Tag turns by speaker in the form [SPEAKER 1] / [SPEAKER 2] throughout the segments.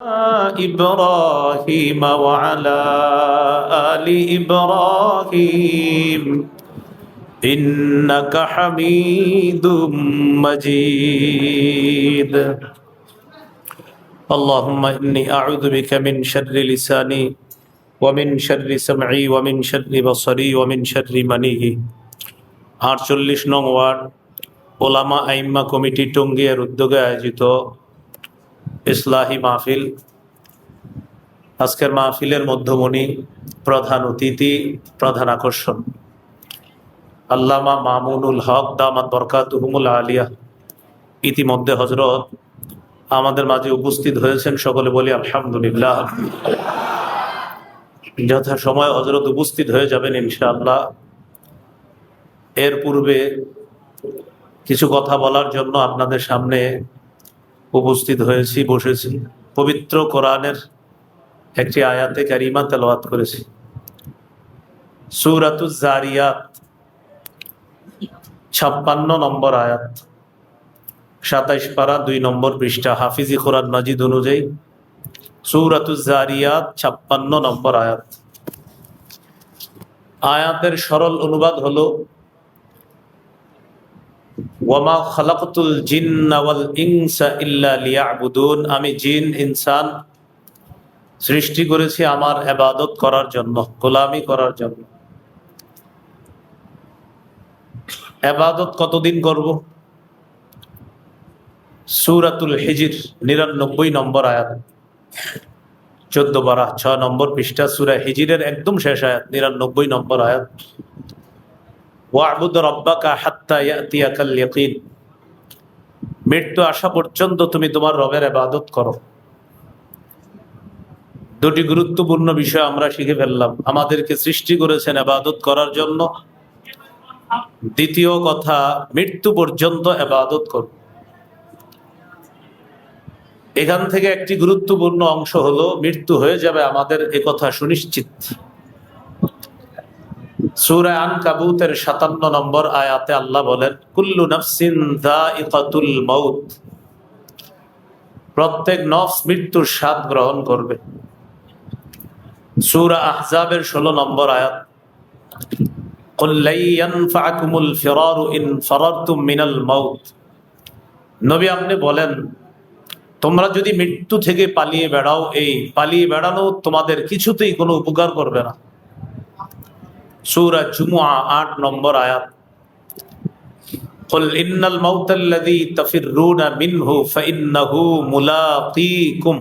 [SPEAKER 1] إبراهيم وعلى آل إبراهيم إنك حميد مجيد اللهم إني أعوذ بك من شر لساني ومن شر سمعي ومن شر بصري ومن شر منيه ৪৮ নং ওয়ার্ড ওলামা আইম্মা কমিটি টঙ্গিয়ার উদ্যোগে আয়োজিত ইসলাহি মাহফিল। আজকের মাহফিলের মধ্যমণি, প্রধান অতিথি, প্রধান আকর্ষণ আল্লামা মামুনুল হক দামাত বরকাতুহুমুল আলিয়া। ইতিমধ্যে হযরত আমাদের মাঝে উপস্থিত হয়েছেন, সকলে বলি আলহামদুলিল্লাহ। যথাসময়ে হযরত উপস্থিত হয়ে যাবেন ইনশাআল্লাহ। এর পূর্বে কিছু কথা বলার জন্য আপনাদের সামনে উপস্থিত হয়েছি, বসেছি। পবিত্র কোরআনের একটি আয়াতে কারিমা তেলাওয়াত করেছি, সূরাতুজ জারিয়াত ৫৬ নম্বর আয়াত, ২৭ পারা ২ নম্বর পৃষ্ঠা, হাফিজি কোরআন মাজিদ অনুযায়ী সূরাতুজ জারিয়াত ৫৬ নম্বর আয়াত। আয়াতের সরল অনুবাদ হলো, ওয়ামা খালাকতুল জিন্না ওয়াল ইনসা ইল্লা লিয়াবুদুন, আমি জিন ইনসান সৃষ্টি করেছি আমার ইবাদত করার জন্য, গোলামি করার জন্য। ইবাদত কতদিন করব? সূরাতুল হিজর ৯৯ নম্বর আয়াত, ১৪ পারা ৬ নম্বর পৃষ্ঠা, সূরা হিজরের একদম শেষ আয়াত, ৯৯ নম্বর আয়াত। ওয়া'বুদ রাব্বাকা হাত্তা ইয়াতিয়াকাল ইয়াকিন, মৃত্যু আসা পর্যন্ত তুমি তোমার রবের ইবাদত করো। দুটি গুরুত্বপূর্ণ বিষয় আমরা শিখে ফেললাম। আমাদেরকে সৃষ্টি করেছেন ইবাদত করার জন্য। দ্বিতীয় কথা, মৃত্যু পর্যন্ত ইবাদত করো। এখান থেকে একটি গুরুত্বপূর্ণ অংশ হলো, মৃত্যু হয়ে যাবে আমাদের, এ কথা সুনিশ্চিত। সূরা আনকাবুতের ৫৭ নম্বর আয়াতে আল্লাহ বলেন, কুল্লু নাফসিন যায়িকাতুল মাউত, প্রত্যেক নফস মৃত্যুর স্বাদ গ্রহণ করবে। সূরা আহজাবের ১৬ নম্বর আয়াত, কুল লাই ইয়ানফাকুমুল ফিরারু ইন ফারারতুম মিনাল মাউত, নবী আপনি বলেন, তোমরা যদি মৃত্যু থেকে পালিয়ে বেড়াও, এই পালিয়ে বেড়ানো তোমাদের কিছুতেই কোনো উপকার করবে না। সূরা জুমুআ ৮ নম্বর আয়াত, কুল ইন্নাল মাউতাল্লাযী তাফিররুনা মিনহু ফাইন্নাহু মুলাকীকুম,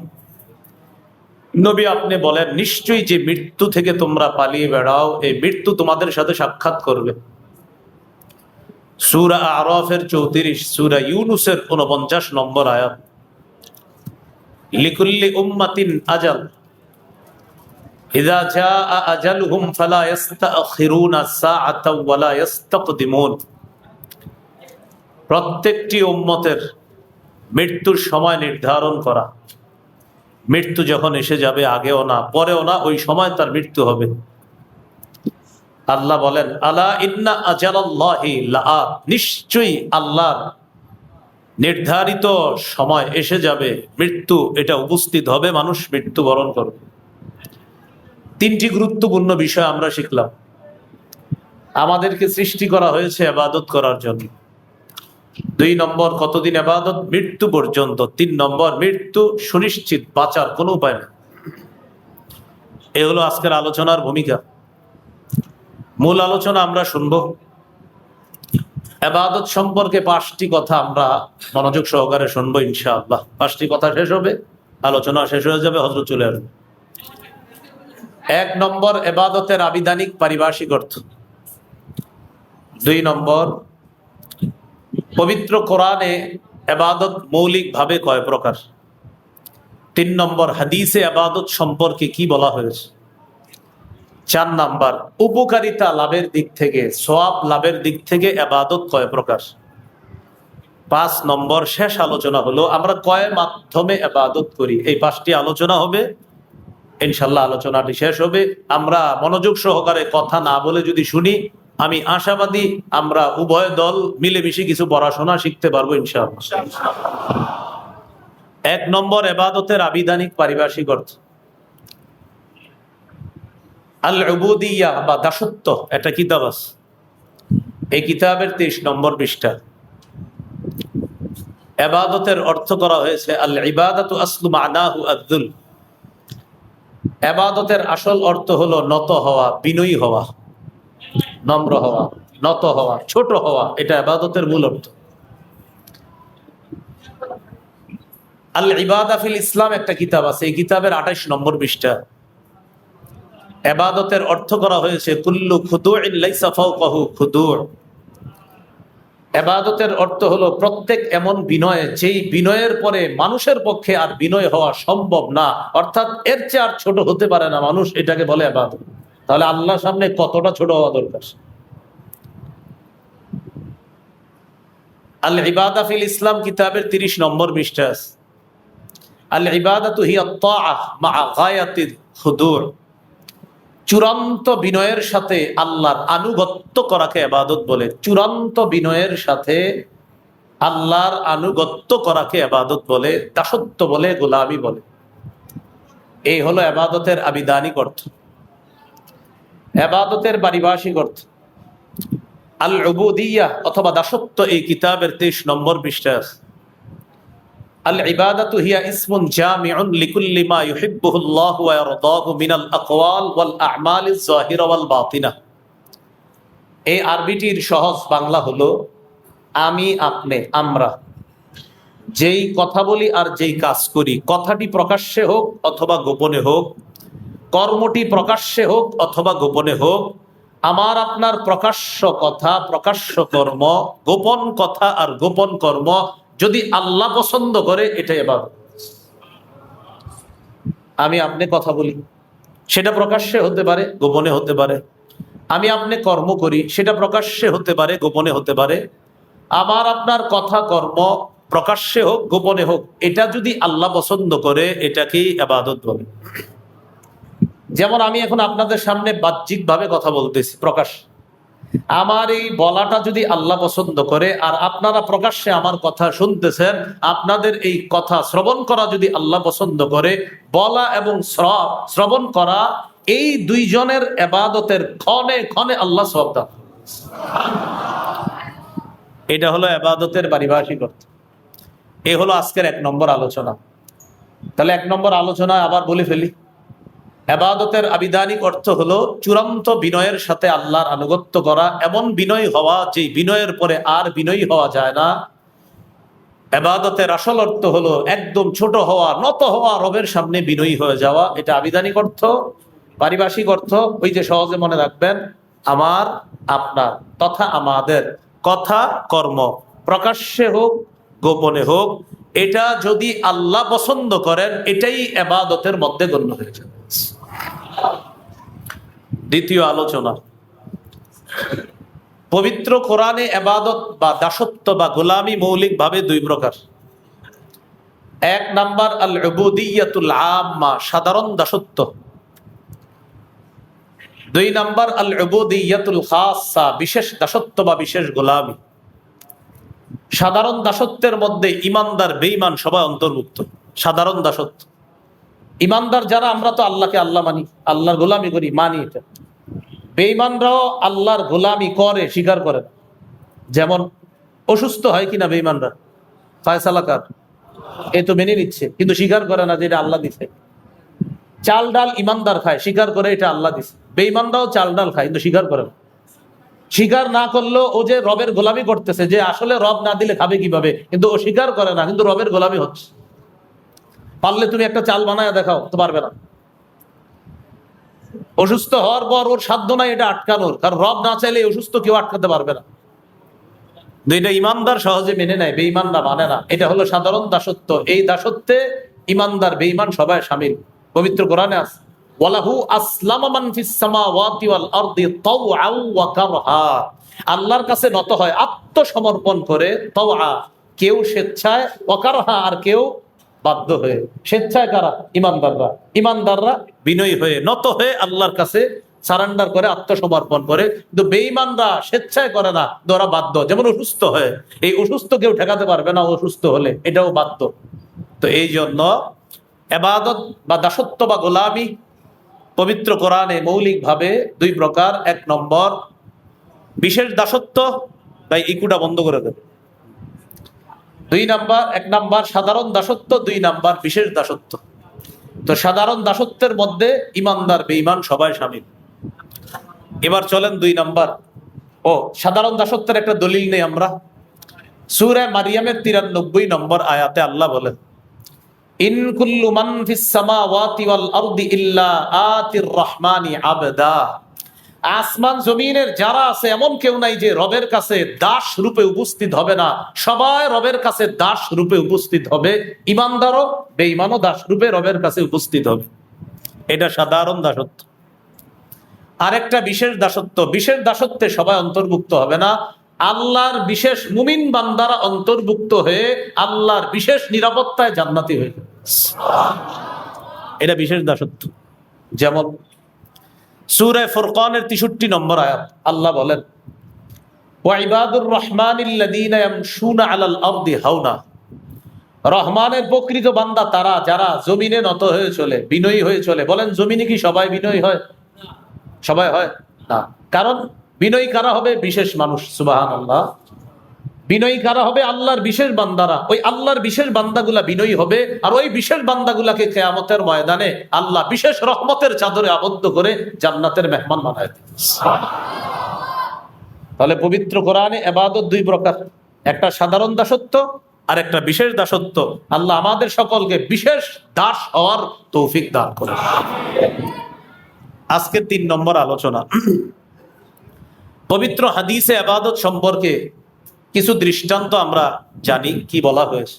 [SPEAKER 1] নবী আপনি বলেন, নিশ্চয়ই যে মৃত্যু থেকে তোমরা পালিয়ে বেড়াও, এই মৃত্যু তোমাদের সাথে সাক্ষাৎ করবে। সূরা আরাফের ৩৪, সূরা ইউনূসের ৪৯ নম্বর আয়াত, লিকুল্লি উম্মাতিন আজাল ইযা জাআ আজালুহুম ফালা ইস্তাখিরুনা সাআতাও ওয়ালা ইস্তাকদিমুন, প্রত্যেকটি উম্মতের মৃত্যুর সময় নির্ধারণ করা। মৃত্যু যখন এসে যাবে, আগেও না পরেও না, ওই সময় তার মৃত্যু হবে। আল্লাহ বলেন, আলা ইন্না আজালাল্লাহি লাআত, নিশ্চয়ই আল্লাহর নির্ধারিত সময় এসে যাবে, মৃত্যু এটা উপস্থিত হবে, মানুষ মৃত্যুবরণ করবে। তিনটি গুরুত্বপূর্ণ বিষয় আমরা শিখলাম। আমাদেরকে সৃষ্টি করা হয়েছে ইবাদত করার জন্য। ২ নম্বর, কতদিন ইবাদত? মৃত্যু পর্যন্ত। ৩ নম্বর, মৃত্যু সুনিশ্চিত, বাঁচার কোনো উপায় নেই। এ হলো আজকের আলোচনার ভূমিকা। মূল আলোচনা আমরা শুনব। ইবাদত সম্পর্কে ৫টি কথা আমরা মনোযোগ সহকারে শুনবো ইনশাআল্লাহ। ৫টি কথা শেষ হবে, আলোচনা শেষ হয়ে যাবে, হযরত চলে আসবে। ১ নম্বর, ইবাদতের আবিধানিক পারিভাষিক অর্থ। ২ নম্বর, পবিত্র কোরআনে ইবাদত মৌলিকভাবে কয় প্রকার। ৩ নম্বর, হাদিসে ইবাদত সম্পর্কে কি বলা হয়েছে। ৪ নম্বর, উপকারিতা লাভের দিক থেকে, সওয়াব লাভের দিক থেকে ইবাদত কয় প্রকার। ৫ নম্বর, শেষ আলোচনা হলো আমরা কয় মাধ্যমে ইবাদত করি। এই ৫টি আলোচনা হবে ইনশাআল্লাহ। আলোচনাটি শেষ হবে, আমরা মনোযোগ সহকারে কথা না বলে যদি শুনি, আমি আশাবাদী আমরা উভয় দল মিলেমিশে কিছু পড়াশোনা শিখতে পারবো ইনশাআল্লাহ। এক নম্বর ইবাদতের আবিধানিক পারিভাষিক অর্থ। আল উবুদিয়্যাহ বা দাসত্ব, একটা কিতাব আছে, এই কিতাবের 23 নম্বর পৃষ্ঠা ইবাদতের অর্থ করা হয়েছে আল ইবাদাতু আসলু মানাহু আয-যুল। ইবাদতের আসল অর্থ হলো নত হওয়া, বিনয়ী হওয়া, নম্র হওয়া, নত হওয়া, ছোট হওয়া, এটা ইবাদতের মূল অর্থ। আল ইবাদা ফিল ইসলাম একটা কিতাব আছে, এই কিতাবের 28 নম্বর পৃষ্ঠা ইবাদতের অর্থ করা হয়েছে কুল্লু খুদুইন লাইসা ফাওকাহু খুদু'। ইবাদতের অর্থ হলো প্রত্যেক এমন বিনয় যেই বিনয়ের পরে মানুষের পক্ষে আর বিনয় হওয়া সম্ভব না, অর্থাৎ এর চেয়ে আর ছোট হতে পারে না মানুষ, এটাকে বলে ইবাদত। তাহলে আল্লাহর সামনে কতটা ছোট হওয়া দরকার। আল ইবাদা ফিল ইসলাম কিতাবের 30 নম্বর পৃষ্ঠা আছে আল ইবাদাতু হিয়া আত-তাআহ মা'a গায়াতিল খুদু'। চূড়ান্ত বিনয়ের সাথে আল্লাহর আনুগত্য করাকে ইবাদত বলে। চূড়ান্ত বিনয়ের সাথে আল্লাহর আনুগত্য করাকে ইবাদত বলে, দাসত্ব বলে, গোলামি বলে। এই হলো ইবাদতের আবিধানিক অর্থ। ইবাদতের পারিভাষিক অর্থ আল উবুদিয়্যাহ অথবা দাসত্ব এই কিতাবের 23 নম্বর পৃষ্ঠা আছে। আল ইবাদাতু হিয়া ইসমুন জামিউন লিকুল্লি মা ইউহিব্বুহুল্লাহু ওয়া ইয়ারদাহু মিনাল আকওয়াল ওয়াল আ'মালিজ যাহিরা ওয়াল বাতিনা। এই আরবিটির সহজ বাংলা হলো আমি, আপনি, আমরা যেই কথা বলি আর যেই কাজ করি, কথাটি প্রকাশ্যে হোক অথবা গোপনে হোক, কর্মটি প্রকাশ্যে হোক অথবা গোপনে হোক, আমার আপনার প্রকাশ্য কথা, প্রকাশ্য কর্ম, গোপন কথা আর গোপন কর্ম যদি আল্লাহ পছন্দ করে, এটাই ইবাদত। আমি আপনি কথা বলি, সেটা প্রকাশ্যে হতে পারে, গোপনে হতে পারে। আমি আপনি কর্ম করি, সেটা প্রকাশ্যে হতে পারে, গোপনে হতে পারে। আমার আপনার কথা কর্ম প্রকাশ্যে হোক গোপনে হোক, এটা যদি আল্লাহ পছন্দ করে, এটাকেই ইবাদত বলে। যেমন আমি এখন আপনাদের সামনে বাহ্যিকভাবে কথা বলতেছি, প্রকাশ, আমার এই বলাটা যদি আল্লাহ পছন্দ করে, আর আপনারা প্রকাশ্যে আমার কথা শুনতেছেন, আপনাদের এই কথা শ্রবণ করা যদি আল্লাহ পছন্দ করে, বলা এবং শ্রবণ করা, এই দুইজনের ইবাদতের ক্ষণে ক্ষণে আল্লাহ সওয়াব দান। এটা হলো ইবাদতের পারিভাষিক অর্থ। এই হলো আজকের 1 নম্বর আলোচনা। তাহলে 1 নম্বর আলোচনা আবার বলে ফেলি। ইবাদতের আবিধানিক অর্থ হলো চূড়ান্ত বিনয়ের সাথে আল্লাহর আনুগত্য করা, এমন বিনয় হওয়া যে বিনয়ের পরে আর বিনয়ী হওয়া যায় না। ইবাদতের আসল অর্থ হলো একদম ছোট হওয়া, নত হওয়া, রবের সামনে বিনয়ী হয়ে যাওয়া। এটা আবিধানিক অর্থ। পারিভাষিক অর্থ ওই যে সহজে মনে রাখবেন, আমার, আপনার তথা আমাদের কথা কর্ম প্রকাশ্যে হোক গোপনে হোক, এটা যদি আল্লাহ পছন্দ করেন, এটাই ইবাদতের মধ্যে গণ্য হয়ে যাবে। দ্বিতীয় আলোচনা, পবিত্র কোরআনে ইবাদত বা দাসত্ব বা গোলামি মৌলিকভাবে 2 প্রকার। 1 নাম্বার আল উবুদিয়্যাতুল আম্মা, সাধারণ দাসত্ব। 2 নাম্বার আল উবুদিয়্যাতুল খাসসা, বিশেষ দাসত্ব বা বিশেষ গোলামি। সাধারণ দাসত্বের মধ্যে ইমানদার বেঈমান সবাই অন্তর্ভুক্ত। সাধারণ দাসত্ব, ইমানদার যারা, আমরা তো আল্লাহকে আল্লাহ মানি, আল্লাহর গোলামি করি, মানি। এটা বেঈমানরাও আল্লাহর গোলামি করে, স্বীকার করে না। যেমন অসুস্থ হয় কিনা বেঈমানরা, ফায়সালা কার, এ তো মেনে নিচ্ছে, কিন্তু স্বীকার করে না যে এটা আল্লাহ দিছে। চাল ডাল ইমানদার খায়, স্বীকার করে এটা আল্লাহ দিছে। বেঈমানরাও চাল ডাল খায়, কিন্তু স্বীকার করে না। স্বীকার না করলেও ও যে রবের গোলামি করতেছে, যে আসলে রব না দিলে খাবে কিভাবে, কিন্তু ও স্বীকার করে না, কিন্তু রবের গোলামি হচ্ছে। পারলে তুমি একটা চাল বানায় দেখাও, তো পারবে না। অসুস্থ হওয়ার পর ওর সাধ্য নাই এটা আটকানোর, কারণ রব না চাইলে অসুস্থ কেউ আটকাতে পারবে না। এটা ইমানদার সহজে মেনে নেয়, বেঈমানরা মানে না। এটা হলো সাধারণ দাসত্ব। এই দাসত্বে ইমানদার বেঈমান সবাই শামিল। পবিত্র কোরআনে আছে, ওয়ালাহু আসলামা মান ফিস সামাওয়াতি ওয়াল আরদি তাওআ ওয়া কারহা। আল্লাহর কাছে নত হয় আত্মসমর্পণ করে, তাওআ কেউ স্বেচ্ছায়, ওয়া কারহা আর কেউ বাধ্য হয়ে। স্বেচ্ছায় কারা? ইমানদাররা। ইমানদাররা বিনয়ী হয়ে, নত হয়ে আল্লাহর কাছে সারেন্ডার করে, আত্মসমর্পণ করে। কিন্তু বেঈমানরা স্বেচ্ছায় করে না, ওরা বাধ্য। যেমন অসুস্থ হয়ে, এই অসুস্থ কেউ ঠেকাতে পারবে না, অসুস্থ হলে এটাও বাধ্য। তো এই জন্য ইবাদত বা দাসত্ব বা গোলামি পবিত্র কোরআনে মৌলিকভাবে দুই প্রকার। এক নম্বর বিশেষ দাসত্ব, তাই ইকুটা বন্ধ করে দেবে। এক নাম্বার সাধারণ দাসত্ব, দুই নাম্বার বিশেষ দাসত্ব। তো সাধারণ দাসত্বের মধ্যে ইমানদার বেঈমান সবাই শামিল। এবার চলেন দুই নাম্বার। সাধারণ দাসত্বের একটা দলিল নেই আমরা। সূরা মারিয়ামের 93 নম্বর আয়াতে আল্লাহ বলেন, ইন কুল্লু মান ফিস সামাওয়াতি ওয়াল আরদি ইল্লা আতির রহমানি আবদা। আসমান জমিনের যারা আছে এমন কেউ নাই যে রবের কাছে দাস রূপে উপস্থিত হবে না। সবাই রবের কাছে দাস রূপে উপস্থিত হবে। ইমানদারও বেঈমানও দাস রূপে রবের কাছে উপস্থিত হবে। এটা সাধারণ দাসত্ব। আরেকটা বিশেষ দাসত্ব। বিশেষ দাসত্বে সবাই অন্তর্ভুক্ত হবে না। আল্লাহর বিশেষ মুমিন বান্দারা অন্তর্ভুক্ত হয়ে আল্লাহর বিশেষ নিরাপত্তায় জান্নাতি হয়ে যাবে। এটা বিশেষ দাসত্ব। যেমন সূরা ফুরকানের 63 নম্বর আয়াত আল্লাহ বলেন, ওয়া ইবাদুর রহমানিল্লাযীনা ইয়ামশুনা আলাল আরদি হাওনা। রহমানের প্রকৃত বান্দা তারা যারা জমিনে নত হয়ে চলে, বিনয়ী হয়ে চলে। বলেন জমিনে কি সবাই বিনয়ী হয়? সবাই হয় না। কারণ বিনয়ী কারা হবে? বিশেষ মানুষ। সুবহানাল্লাহ। বিনয়ী কারা হবে? আল্লাহর বিশেষ বান্দারা। ওই আল্লাহর বিশেষ বান্দাগুলা বিনয়ী হবে, আর ওই বিশেষ বান্দাগুলাকে কিয়ামতের ময়দানে আল্লাহ বিশেষ রহমতের চাদরে আবদ্ধ করে জান্নাতের মেহমান বানায় দেন। তাহলে পবিত্র কোরআনে ইবাদত দুই প্রকার, একটা সাধারণ দাসত্ব আর একটা বিশেষ দাসত্ব। আল্লাহ আমাদের সকলকে বিশেষ দাস হওয়ার তৌফিক দান করুন। আজকে 3 নম্বর আলোচনা। পবিত্র হাদিসে ইবাদত সম্পর্কে কিছু দৃষ্টান্ত আমরা জানি কি বলা হয়েছে।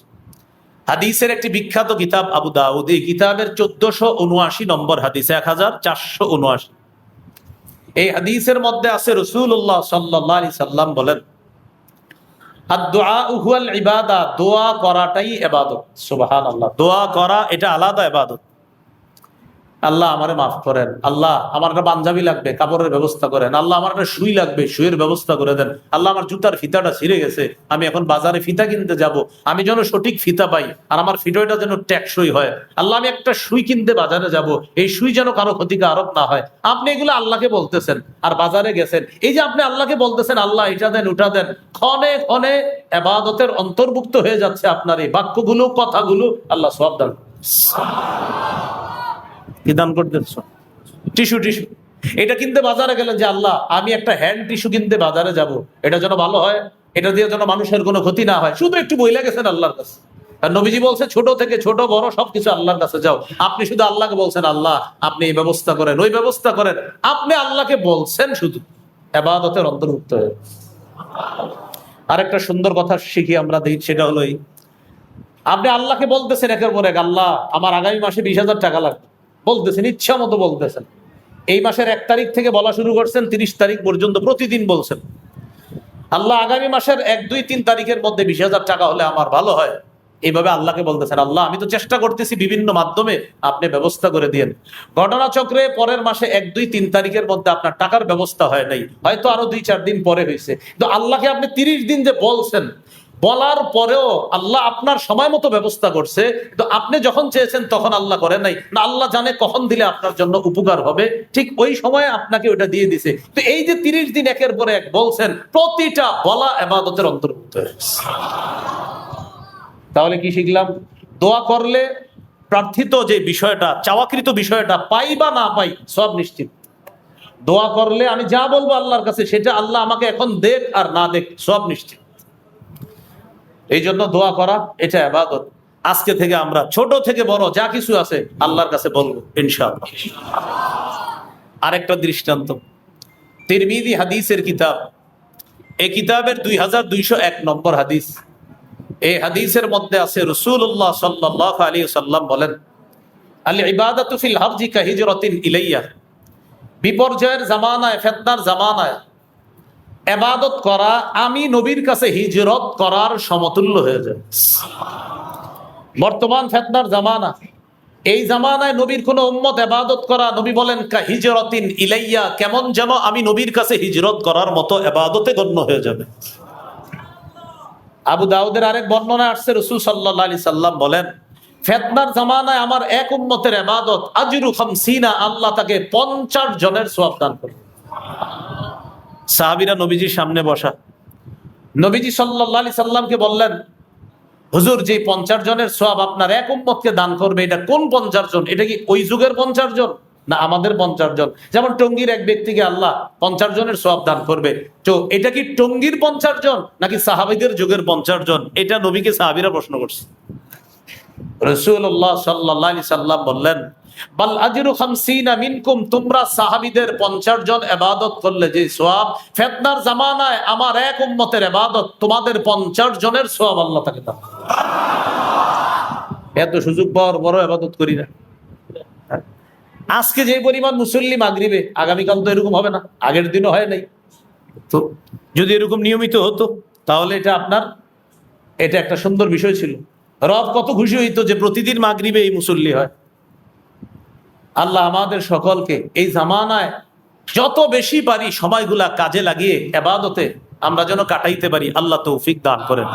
[SPEAKER 1] হাদিসের একটি বিখ্যাত কিতাব আবু দাউদ, এই কিতাবের 1479 নম্বর হাদিস, 1479। এই হাদিসের মধ্যে আছে রাসূলুল্লাহ সাল্লাল্লাহু আলাইহি সাল্লাম বলেন, আদ-দুআউ হুয়াল ইবাদা। দোয়া করাটাই ইবাদত। সুবহানাল্লাহ। দোয়া করা এটা আলাদা ইবাদত। আল্লাহ আমারে মাফ করেন, আল্লাহ আমার একটা পাঞ্জাবি লাগবে, কাপড়ের ব্যবস্থা করেন, আল্লাহ আমার একটা সুই লাগবে, সুইয়ের ব্যবস্থা করে দেন, আল্লাহ আমার জুতার ফিতাটা ছিঁড়ে গেছে, আমি এখন বাজারে ফিতা কিনতে যাব, আমি যেন সঠিক ফিতা পাই আর আমার ফিটোটা যেন টেকসই হয়। আল্লাহ আমি একটা সুই কিনতে বাজারে যাব, এই সুই যেন কারো ক্ষতিকারক না হয়। আপনি এগুলো আল্লাহকে বলতেছেন আর বাজারে গেছেন। এই যে আপনি আল্লাহকে বলতেছেন আল্লাহ এটা দেন ওটা দেন, ক্ষণে ক্ষণে ইবাদতের অন্তর্ভুক্ত হয়ে যাচ্ছে আপনার এই বাক্যগুলো, কথাগুলো। আল্লাহ সওয়াব দান। কি দান করতেছ? টিস্যু। এটা কিনতে বাজারে গেলেন যে আল্লাহ আমি একটা হ্যান্ড টিস্যু কিনতে বাজারে যাব, এটা যেন ভালো হয়, এটা দিয়ে যেন মানুষের কোনো ক্ষতি না হয়। শুধু একটু বইলা গেছেন আল্লাহর কাছে। আর নবীজি বলছে ছোট থেকে ছোট বড় সবকিছু আল্লাহর কাছে যাও। আপনি শুধু আল্লাহকে বলছেন আল্লাহ আপনি এই ব্যবস্থা করেন, ওই ব্যবস্থা করেন। আপনি আল্লাহকে বলছেন শুধু, ইবাদতের অন্তর্ভুক্ত হয়ে। আরেকটা সুন্দর কথা শিখি আমরা, দেখি সেটা হলো এই, আপনি আল্লাহকে বলতেছেন একের পর এক, আল্লাহ আমার আগামী মাসে 20,000 টাকা লাগবে, বলতেছেন ইচ্ছা মতো বলতেছেন। এই মাসের 1 তারিখ থেকে বলা শুরু করছেন, 30 তারিখ পর্যন্ত প্রতিদিন বলছেন আল্লাহ আগামী মাসের 1, 2, 3 তারিখের মধ্যে 20,000 টাকা হলে আমার ভালো হয়। এইভাবে আল্লাহকে বলতেছেন আল্লাহ আমি তো চেষ্টা করতেছি বিভিন্ন মাধ্যমে, আপনি ব্যবস্থা করে দিয়েন। ঘটনাচক্রে পরের মাসে 1, 2, 3 তারিখের মধ্যে আপনার টাকার ব্যবস্থা হয় নাই, হয়তো আরো 2-4 দিন পরে হয়েছে। তো আল্লাহকে আপনি 30 দিন যে বলছেন, বলার পরেও আল্লাহ আপনার সময় মতো ব্যবস্থা করছে। তো আপনি যখন চেয়েছেন তখন আল্লাহ করে নাই না, আল্লাহ জানে কখন দিলে আপনার জন্য উপকার হবে, ঠিক ওই সময়ে আপনাকে ওটা দিয়ে দিছে। তো এই যে 30 দিন একের পরে এক বলছেন, প্রতিটা বলা ইবাদতের অন্তর্ভুক্ত। তাহলে কি শিখলাম? দোয়া করলে প্রার্থিত যে বিষয়টা, চাওয়াকৃত বিষয়টা পাই বা না পাই সব নিশ্চিত। দোয়া করলে আমি যা বলবো আল্লাহর কাছে সেটা আল্লাহ আমাকে এখন দেখ আর না দেখ সব নিশ্চিত। এই জন্য দোয়া করা এটা ইবাদত। আজকে থেকে আমরা ছোট থেকে বড় যা কিছু আছে আল্লাহর কাছে বলবো ইনশাআল্লাহ। আরেকটা দৃষ্টান্ত, তিরমিজি হাদিসের কিতাব, এই কিতাবের 2201 নম্বর হাদিস। এই হাদিসের মধ্যে আছে রাসূলুল্লাহ সাল্লাল্লাহু আলাইহি ওয়াসাল্লাম বলেন, আল ইবাদাতু ফিল হারজি কা হিজরাতিন ইলাইয়া। বিপর্যয়ের জামানায়, ফিতনার জামানায় ইবাদত করা আমি নবীর কাছে হিজরত করার সমতুল্য হয়ে যায়। বর্তমান ফিতনার জামানা, এই জামানায় নবীর কোন উম্মত ইবাদত করা, নবী বলেন কা হিজরাতিন ইলাইয়া, কেমন যেন আমি নবীর কাছে হিজরত করার মতো ইবাদতে গণ্য হয়ে যাবে। আবু দাউদের আরেক বর্ণনা আসছে রাসূল সাল্লাল্লাহু আলাইহি সাল্লাম বলেন, ফিতনার জামানায় আমার এক উম্মতের ইবাদত আজরু 50, আল্লাহ তাকে 50 জনের সওয়াব দান করবে। সাহাবীরা নবীজির সামনে বসা, নবীজি সাল্লাল্লাহু আলাইহি সাল্লামকে বললেন, হুজুর, যে 50 জনের সওয়াব আপনার এক উম্মতকে দান করবে, এটা কোন 50 জন? এটা কি ওই যুগের 50 জন না আমাদের 50 জন? যেমন টঙ্গীর এক ব্যক্তিকে আল্লাহ 50 জনের সওয়াব দান করবে, তো এটা কি টঙ্গীর 50 জন নাকি সাহাবীদের যুগের 50 জন? এটা নবীকে সাহাবীরা প্রশ্ন করছে। রাসূলুল্লাহ সাল্লাল্লাহু আলাইহি সাল্লাম বললেন, বাল আজরু 50 মিনকুম, তোমরা সাহাবীদের 50 জন ইবাদত করলে যে সওয়াব, ফিতনার জামানায় আমার এক উম্মতের ইবাদত তোমাদের 50 জনের সওয়াব আল্লাহ তাকে দান। এত সুযোগ পাওয়ার বড় ইবাদত করি না। আজকে যে পরিমাণ মুসল্লি মাগরিবে, আগামীকাল তো এরকম হবে না, আগের দিনও হয় নাই। তো যদি এরকম নিয়মিত হতো তাহলে এটা একটা সুন্দর বিষয় ছিল। রব কত খুশি হইতো যে প্রতিদিন মাগরিবে এই মুসল্লি হয়। আল্লাহ আমাদের সকলকে এই জামানায় যত বেশি পারি সময়গুলা কাজে লাগিয়ে ইবাদতে আমরা যেন কাটাইতে পারি, আল্লাহ তৌফিক দান করেন।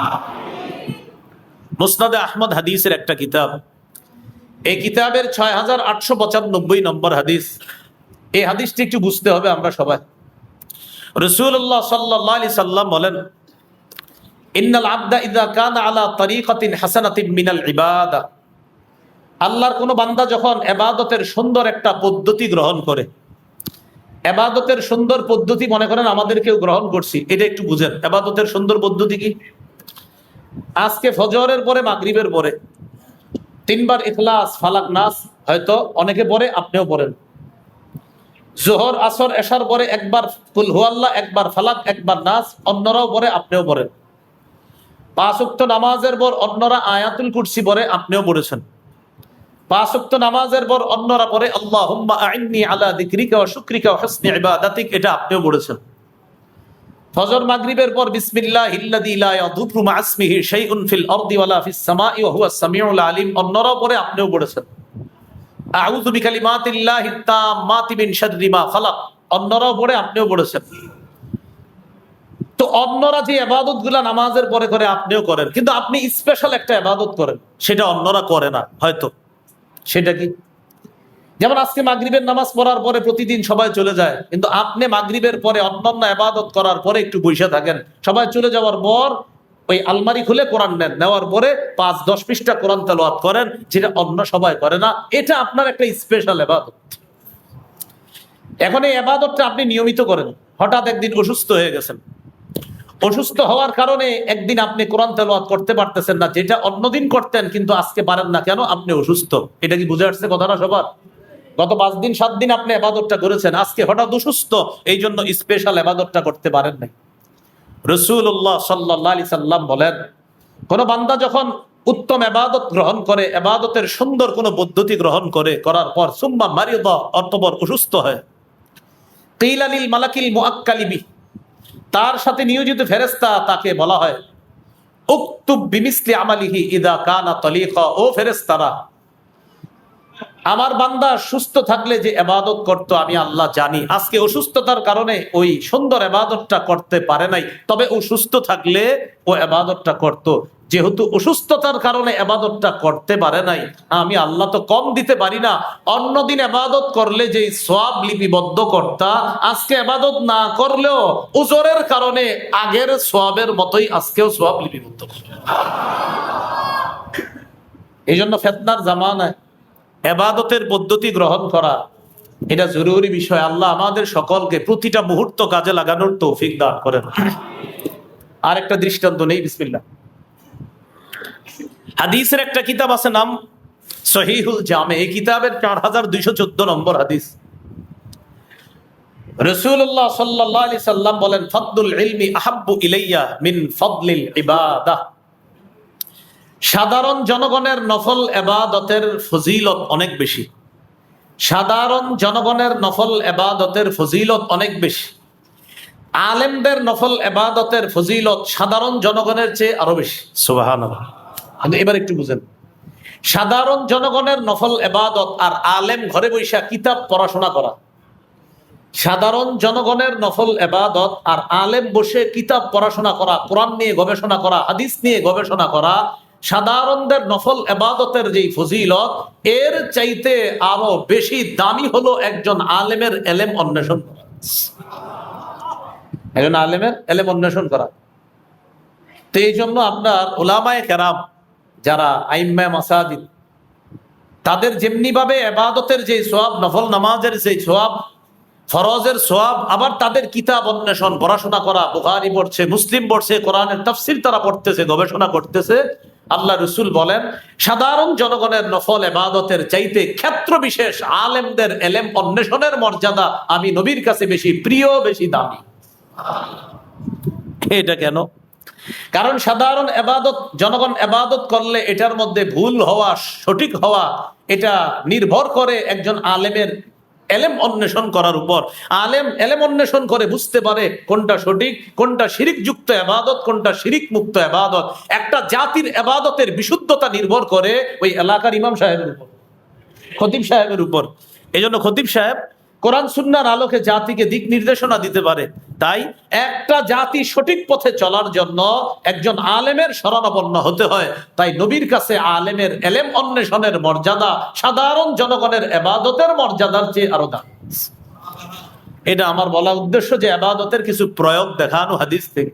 [SPEAKER 1] মুসনাদে আহমদ হাদিসের একটা কিতাব, এই কিতাবের 6895 নম্বর হাদিস। এই হাদিসটি একটু বুঝতে হবে আমরা সবাই। রাসূলুল্লাহ সাল্লাল্লাহু আলাইহি সাল্লাম বলেন, ইন্নাল আবদা ইযা কানা আলা তারিকাতিন হাসানাতিন মিনাল ইবাদা, আল্লাহর কোন বান্দা যখন ইবাদতের সুন্দর একটা পদ্ধতি গ্রহণ করে, ইবাদতের সুন্দর পদ্ধতি মনে করেন আমাদের কেউ গ্রহণ করছি, এটা একটু বুঝেন। ইবাদতের সুন্দর পদ্ধতি কি? আজকে ফজরের পরে মাগরিবের পরে 3 বার ইখলাস, ফালাক, নাস হয়তো অনেকে পড়ে, আপনিও পড়েন। যোহর, আসর, এশার পরে একবার কুল হুয়াল্লাহ, একবার ফালাক, একবার নাস, অন্যরাও পড়ে, আপনিও পড়েন। 5 ওয়াক্ত নামাজের পর অন্যরা আয়াতুল কুরসি পড়ে, আপনিও পড়েছেন। 5 ওয়াক্ত নামাজের পর অন্যরা পড়ে আল্লাহুম্মা আইন্নি আলা যিকরিকা ওয়া শুকরিকা ওয়া হুসনি ইবাদাতিক, এটা আপনিও পড়েছেন। ফজর মাগরিবের পর বিসমিল্লাহিল্লাযী লা ইয়াদুররু মা ইসমিহি শাইউন ফিল আরদি ওয়ালা ফিস সামাই ওয়া হুয়াস সামিউল আলিম, অন্যরাও পড়ে, আপনিও পড়েছেন। আউযু বিকালিমাতিল্লাহিত তাম্মাতি মিন শাররি মা খালাক, অন্যরাও পড়ে, আপনিও পড়েছেন। তো অন্যরা যে ইবাদতগুলো নামাজের পরে করে আপনিও করেন, কিন্তু আপনি স্পেশাল একটা ইবাদত করেন, সেটা অন্যরা করে না হয়তো। সেটা কি? যেমন আজকে মাগরিবের নামাজ পড়ার পরে প্রতিদিন সবাই চলে যায়, কিন্তু আপনি মাগরিবের পরে অন্যান্য ইবাদত করার পরে একটু বসে থাকেন, সবাই চলে যাওয়ার পর ওই আলমারি খুলে কোরআন নেন, নেওয়ার পরে 5-10 পৃষ্ঠা কোরআন তেলাওয়াত করেন, যেটা অন্য সবাই করে না। এটা আপনার একটা স্পেশাল ইবাদত। এখন এই ইবাদতটা আপনি নিয়মিত করেন। হঠাৎ একদিন অসুস্থ হয়ে গেছেন, অসুস্থ হওয়ার কারণে একদিন আপনি কোরআন তেলাওয়াত করতে পারতেছেন না, যেটা অন্যদিন করতেন, কিন্তু আজকে পারেন না। কেন? আপনি অসুস্থ। এটা কি বুঝে আসছে কথাটা সবার? গত 5 দিন 7 দিন আপনি ইবাদতটা করেছেন, আজকে হঠাৎ অসুস্থ, এই জন্য স্পেশাল ইবাদতটা করতে পারেন নাই। রাসূলুল্লাহ সাল্লাল্লাহু আলাইহি সাল্লাম বলেন, কোন বান্দা যখন উত্তম ইবাদত গ্রহণ করে, ইবাদতের সুন্দর কোন পদ্ধতি গ্রহণ করে, করার পর সুম্মা মারিদা, অতঃপর অসুস্থ হয়, কিলা লিল মালাকিল মুআক্কালি বিহি, তার সাথে নিয়োজিত ফেরেশতা তাকে বলা হয়, উকতুব বিমিসলি আমালিহি ইযা কানা তালিকা, ও ফেরেশতারা, আমার বান্দা সুস্থ থাকলে যে ইবাদত করত আমি আল্লাহ জানি, আজকে অসুস্থতার কারণে ওই সুন্দর ইবাদতটা করতে পারে নাই, তবে ও সুস্থ থাকলে ও ইবাদতটা করত। যেহেতু অসুস্থতার কারণে ইবাদতটা করতে পারে নাই, আমি আল্লাহ তো কম দিতে পারি না। অন্যদিন ইবাদত করলে যে সওয়াব লিপিবদ্ধ করতা, আজকে ইবাদত না করলেও উজরের কারণে আগের সওয়াবের মতোই আজকেও সওয়াব লিপিবদ্ধ করবে। এই জন্য ফিতনার জামানায় ইবাদতের পদ্ধতি গ্রহণ করা এটা জরুরি বিষয়। আল্লাহ আমাদের সকলকে প্রতিটা মুহূর্ত কাজে লাগানোর তৌফিক দান করেন। আর একটা দৃষ্টান্ত নেই, বিসমিল্লাহ। হাদিসের একটা কিতাব আছে, নাম সহিহুল জামে। এই কিতাবের 4214 নম্বর হাদিস। রাসূলুল্লাহ সাল্লাল্লাহু আলাইহি সাল্লাম বলেন, ফাদলুল ইলমি আহাব্বু ইলাইয়া মিন ফাদলিল ইবাদাহ, সাধারণ জনগণের নফল ইবাদতের ফজিলত অনেক বেশি। সাধারণ জনগণের নফল ইবাদতের ফজিলত অনেক বেশি। আলেমদের নফল ইবাদতের ফজিলত সাধারণ জনগণের চেয়ে আরো বেশি। সুবহানাল্লাহ। এবার একটু বুঝেন, সাধারণ জনগণের নফল ইবাদত আর আলেম ঘরে বৈশা কিতাব পড়াশোনা করা, সাধারণ জনগণের নফল ইবাদত আর আলেম বসে কিতাব পড়াশোনা করা, কোরআন নিয়ে গবেষণা করা, হাদিস নিয়ে গবেষণা করা, সাধারণদের নফল ইবাদতের যেই ফজিলত, এর চাইতে আরো বেশি দামি হলো একজন আলেমের এলেম অন্বেষণ করা। একজন আলেমের এলেম অন্বেষণ করা। তো এই জন্য আপনার উলামায়ে কেরাম যারা আইম্মায়ে মাসাজিদ, তাদের যেমনি ভাবে ইবাদতের যে সওয়াব, নফল নামাজের যে সওয়াব, ফরজের সওয়াব, আবার তাদের কিতাব অন্বেষণ, পড়াশোনা করা, বুখারী পড়ছে, মুসলিম পড়ছে, কোরআনের তাফসীর তারা পড়তেছে, গবেষণা করতেছে। আল্লাহ রাসূল বলেন, সাধারণ জনগণের নফল ইবাদতের চাইতে ক্ষেত্র বিশেষ আলেমদের ইলম অন্বেষণের মর্যাদা আমি নবীর কাছে বেশি প্রিয়, বেশি দামি। এটা কেন? কারণ সাধারণ ইবাদত, জনগণ ইবাদত করলে এটার মধ্যে ভুল হওয়া, সঠিক হওয়া, এটা নির্ভর করে একজন আলেমের এলেম অন্বেষণ করার উপর। আলেম এলেম অন্বেষণ করে বুঝতে পারে কোনটা সঠিক, কোনটা শিরিক যুক্ত ইবাদত, কোনটা শিরিক মুক্ত ইবাদত। একটা জাতির ইবাদতের বিশুদ্ধতা নির্ভর করে ওই এলাকার ইমাম সাহেবের উপর, খতিব সাহেবের উপর। এই জন্য খতিব সাহেব কোরআন সুন্নাহর আলোকে জাতিকে দিক নির্দেশনা দিতে পারে। তাই একটা জাতি সঠিক পথে চলার জন্য একজন আলেমের শরণাপন্ন হতে হয়। তাই নবীর কাছে আলেমের এলেম অন্বেষণের মর্যাদা সাধারণ জনগণের ইবাদতের মর্যাদার চেয়ে আরো দামি। এটা আমার বলা উদ্দেশ্য যে ইবাদতের কিছু প্রয়োগ দেখানো হাদিস থেকে।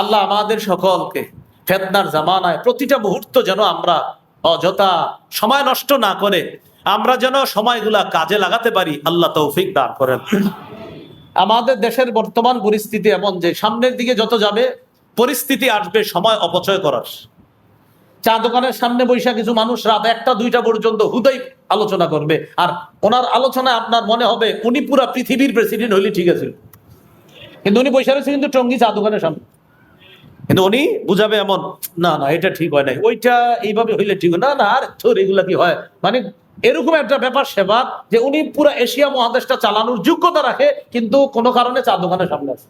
[SPEAKER 1] আল্লাহ আমাদের সকলকে ফিতনার জামানায় প্রতিটা মুহূর্ত যেন আমরা অযথা সময় নষ্ট না করে আমরা যেন সময়গুলা কাজে লাগাতে পারি, আল্লাহ তৌফিক দান করেন। আমাদের দেশের বর্তমান পরিস্থিতি এমন যে সামনের দিকে যত যাবে পরিস্থিতি আসবে সময় অপচয় করার। চা দোকানের সামনে বৈশা কিছু মানুষ রাত 1টা-2টা পর্যন্ত হুদাই আলোচনা করবে, আর ওনার আলোচনায় আপনার মনে হবে উনি পুরা পৃথিবীর প্রেসিডেন্ট হইলে ঠিক আছে, কিন্তু উনি বৈশা রয়েছে কিন্তু টঙ্গী চা দোকানের সামনে, কিন্তু উনি বুঝাবে এমন, না না এটা ঠিক হয় নাই, ওইটা এইভাবে হইলে ঠিক হয় না, না আর তোর এগুলা কি হয়, মানে এরকম একটা ব্যাপার সেবা যে উনি পুরো এশিয়া মহাদেশটা চালানোর যোগ্যতা রাখে, কিন্তু কোনো কারণে চা দোকানের সামনে আছে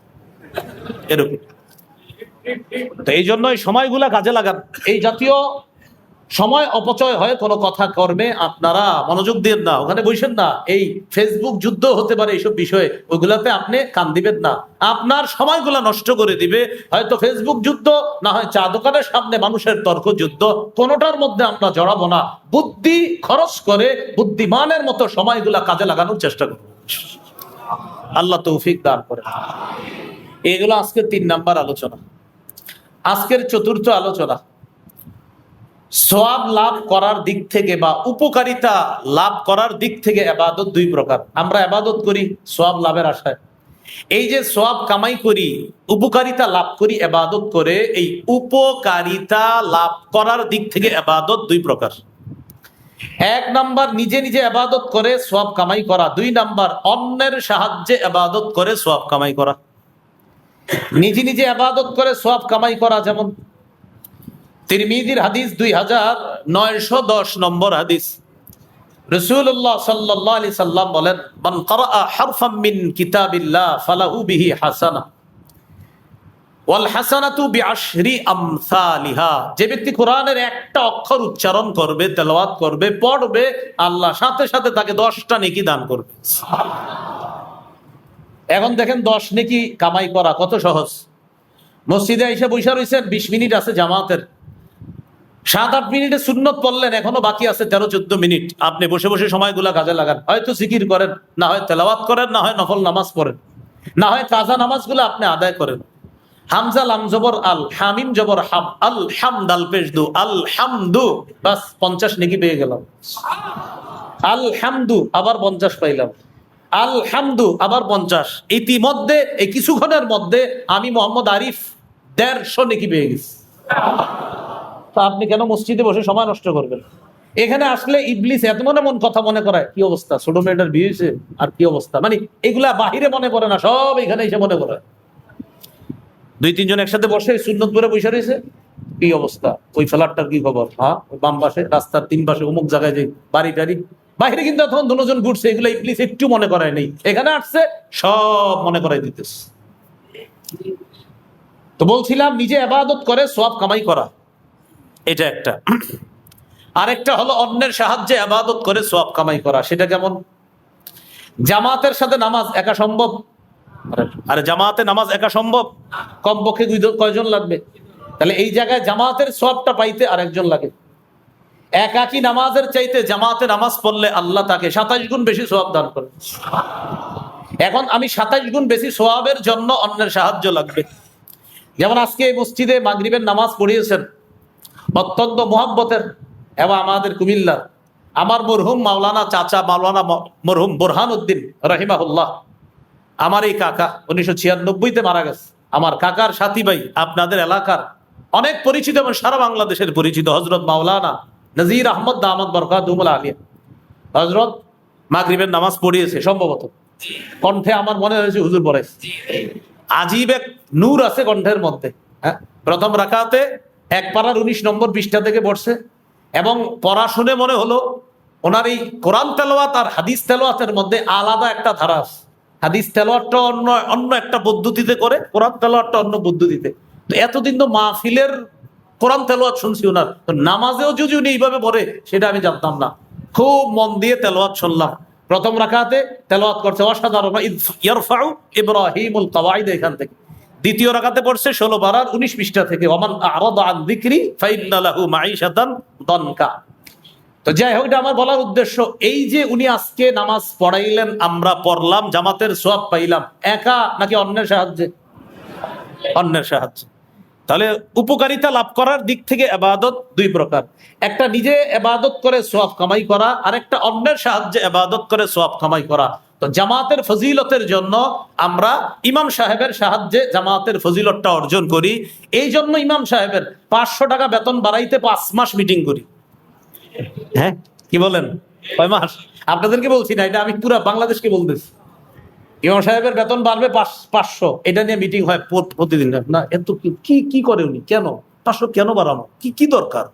[SPEAKER 1] এরকম। তো এই জন্য এই সময়গুলা কাজে লাগান। এই জাতীয় সময় অপচয় হয় কোনো কথা কর্মে, আপনারা মনোযোগ দিন না, ওখানে বসেন না। এই ফেসবুক যুদ্ধ হতে পারে এইসব বিষয়ে, ওইগুলাতে আপনি কান দিবেন না, আপনার সময়গুলা নষ্ট করে দিবে। হয়তো ফেসবুক যুদ্ধ, না হয় চা দোকানের সামনে মানুষের তর্ক যুদ্ধ, কোনোটার মধ্যে আমরা জড়াবো না। বুদ্ধি খরচ করে বুদ্ধিমানের মতো সময়গুলা কাজে লাগানোর চেষ্টা করব। আল্লাহ তৌফিক দান করে। এগুলো আজকের 3 নাম্বার আলোচনা। আজকের 4র্থ আলোচনা, সওয়াব লাভ করার দিক থেকে বা উপকারিতা লাভ করার দিক থেকে ইবাদত 2 প্রকার। আমরা ইবাদত করি সওয়াব লাভের আশায়। এই যে সওয়াব কামাই করি, উপকারিতা লাভ করি ইবাদত করে, এই উপকারিতা লাভ করার দিক থেকে ইবাদত 2 প্রকার। 1 নাম্বার নিজে নিজে ইবাদত করে সওয়াব কামাই করা, 2 নাম্বার অন্যের সাহায্যে ইবাদত করে সওয়াব কামাই করা। নিজে নিজে ইবাদত করে সওয়াব কামাই করা, যেমন তিরমিজির হাদিস 2910 নম্বর হাদিস, রাসূলুল্লাহ সাল্লাল্লাহু আলাইহি সাল্লাম বলেন, মান ক্বারাআ হারফাম মিন কিতাবিল্লাহ ফালাহু বিহি হাসানাহ ওয়াল হাসানাতু বিআশরি আমসালিহা। যে ব্যক্তি কোরআনের একটা অক্ষর উচ্চারণ করবে, তেলাওয়াত করবে, পড়বে, আল্লাহ সাথে সাথে তাকে 10টা নেকি দান করবে। এখন দেখেন 10 নেকি কামাই করা কত সহজ। মসজিদে এসে বসে রয়েছেন, 20 মিনিট আছে জামাতের, 7-8 মিনিটে সুন্নত পড়লেন, এখনো বাকি আছে 13-14 মিনিট। আপনি বসে বসে সময়গুলা কাজে লাগান, হয়তো জিকির করেন, না হয় তেলাওয়াত করেন, না হয় নফল নামাজ পড়েন, না হয় কাজা নামাজগুলো আপনি আদায় করেন। হামজা লাম জবর আল, হামিম জবর হাম, আল হামদাল পেশ দু, আল হামদু, বাস 50 নেকি পেয়ে গেলাম। আল হামদু আবার 50 পাইলাম, আল হামদু আবার 50। ইতিমধ্যে এই কিছুক্ষণের মধ্যে আমি মোহাম্মদ আরিফ 150 নেকি পেয়ে গেছি। আপনি কেন মসজিদে বসে সময় নষ্ট করবেন? এখানে আসলে ইবলিস এত মন কথা মনে করায়, কি অবস্থা, ছোট মেয়েটার বিয়ে হয়েছে, আর কি অবস্থা, মানে এগুলা বাহিরে মনে করে না, সব এখানে এসে মনে করে। 2-3 জন একসাথে বসে সুন্নত পড়ে বসে রয়েছে, কি অবস্থা, ওই ফ্ল্যাটটার কি খবর, হ্যাঁ ওই বাম পাশে রাস্তার 3 পাশে অমুক জায়গায় যে বাড়ি টাড়ি, বাহিরে কিন্তু তখন 2 জন ঘুরছে, এগুলো ইবলিস একটু মনে করায় নেই, এখানে আসছে সব মনে করাই দিতেছে। তো বলছিলাম নিজে ইবাদত করে সওয়াব কামাই করা, এটা একটা। আরেকটা হলো অন্যের সাহায্যে ইবাদত করে সওয়াব কামাই করা। সেটা কেমন? জামাতের সাথে নামাজ একা সম্ভব? আরে জামাতে নামাজ একা সম্ভব? কমপক্ষে কয়জন লাগবে? তাহলে এই জায়গায় জামাতের সওয়াবটা পাইতে আরেকজন লাগে। একাকী নামাজের চাইতে জামাতে নামাজ পড়লে আল্লাহ তাকে 27 গুণ বেশি সওয়াব দান করেন। এখন আমি 27 গুণ বেশি সওয়াবের জন্য অন্যের সাহায্য লাগবে। যেমন আজকে এই মসজিদে মাগরিবের নামাজ পড়িয়েছেন অত্যন্ত মোহাব্বতের এবং আমাদের কুমিল্লার আমার মরহুম মাওলানা চাচা মাওলানা মরহুম বোরহান উদ্দিন রাহিমাহুল্লাহ, আমার এই কাকা 1996-তে মারা গেছে। আমার কাকার সাথী ভাই আপনাদের এলাকার অনেক পরিচিত এবং সারা বাংলাদেশের পরিচিত হযরত মাওলানা নজির আহমদ দামাত বরকাতুহুল আলিয়া হযরত মাগরিবের নামাজ পড়িয়েছে সম্ভবত। কণ্ঠে আমার মনে হয়েছে হুজুর পড়াইছে। আজীব এক নূর আছে কণ্ঠের মধ্যে। হ্যাঁ, প্রথম রাকাতে 1 পারার 19 নম্বর পৃষ্ঠা থেকে পড়ছে এবং পড়া শুনে মনে হলো ওনার এই কোরআন তেলাওয়াত আর হাদিস তেলাওয়াতের মধ্যে আলাদা একটা ধারা আছে। হাদিস তেলাওয়াতটা অন্য একটা পদ্ধতিতে করে, কোরআন তেলাওয়াতটা অন্য পদ্ধতিতে। তো এতদিন তো মাহফিলের কোরআন তেলাওয়াত শুনছি ওনার, তো নামাজেও যদি উনি এইভাবে পড়ে সেটা আমি জানতাম না। খুব মন দিয়ে তেলাওয়াত শুনলাম। প্রথম রাকাতে তেলাওয়াত করছে অসাধারণ, ইয়ারফাউ ইব্রাহিমুল কওয়াইদ এখান থেকে। দ্বিতীয় রাকাতে পড়ছে 16 পারার 19 পৃষ্ঠা থেকে ওয়ামান আ'রাদা আন যিকরি ফাইন্না লাহু মাঈশাতান দানকা। তো যাই হোক, এটা আমার বলার উদ্দেশ্য এই যে উনি আজকে নামাজ পড়াইলেন, আমরা পড়লাম, জামাতের সওয়াব পাইলাম, একা নাকি অন্যের সাহায্যে? অন্যের সাহায্যে। তাহলে উপকারিতা লাভ করার দিক থেকে ইবাদত দুই প্রকার, একটা নিজে ইবাদত করে সওয়াব কামাই করা, আর একটা অন্যের সাহায্যে ইবাদত করে সওয়াব কামাই করা। তো জামাতের ফজিলতের জন্য আমরা ইমাম সাহেবের সাহায্যে জামাতের ফজিলতটা অর্জন করি। এই জন্য ইমাম সাহেবের 500 টাকা বেতন বাড়াইতে 5 মাস মিটিং করি। হ্যাঁ, কি বলেন? 6 মাস? আপনাদেরকে বলছি না, এটা আমি পুরো বাংলাদেশকে বলতেছি। ইমাম সাহেবের বেতন বাড়বে 500, এটা নিয়ে মিটিং হয় প্রতিদিন। না এত কি করে উনি, কেন 500 কেন বাড়ানো, কি দরকার,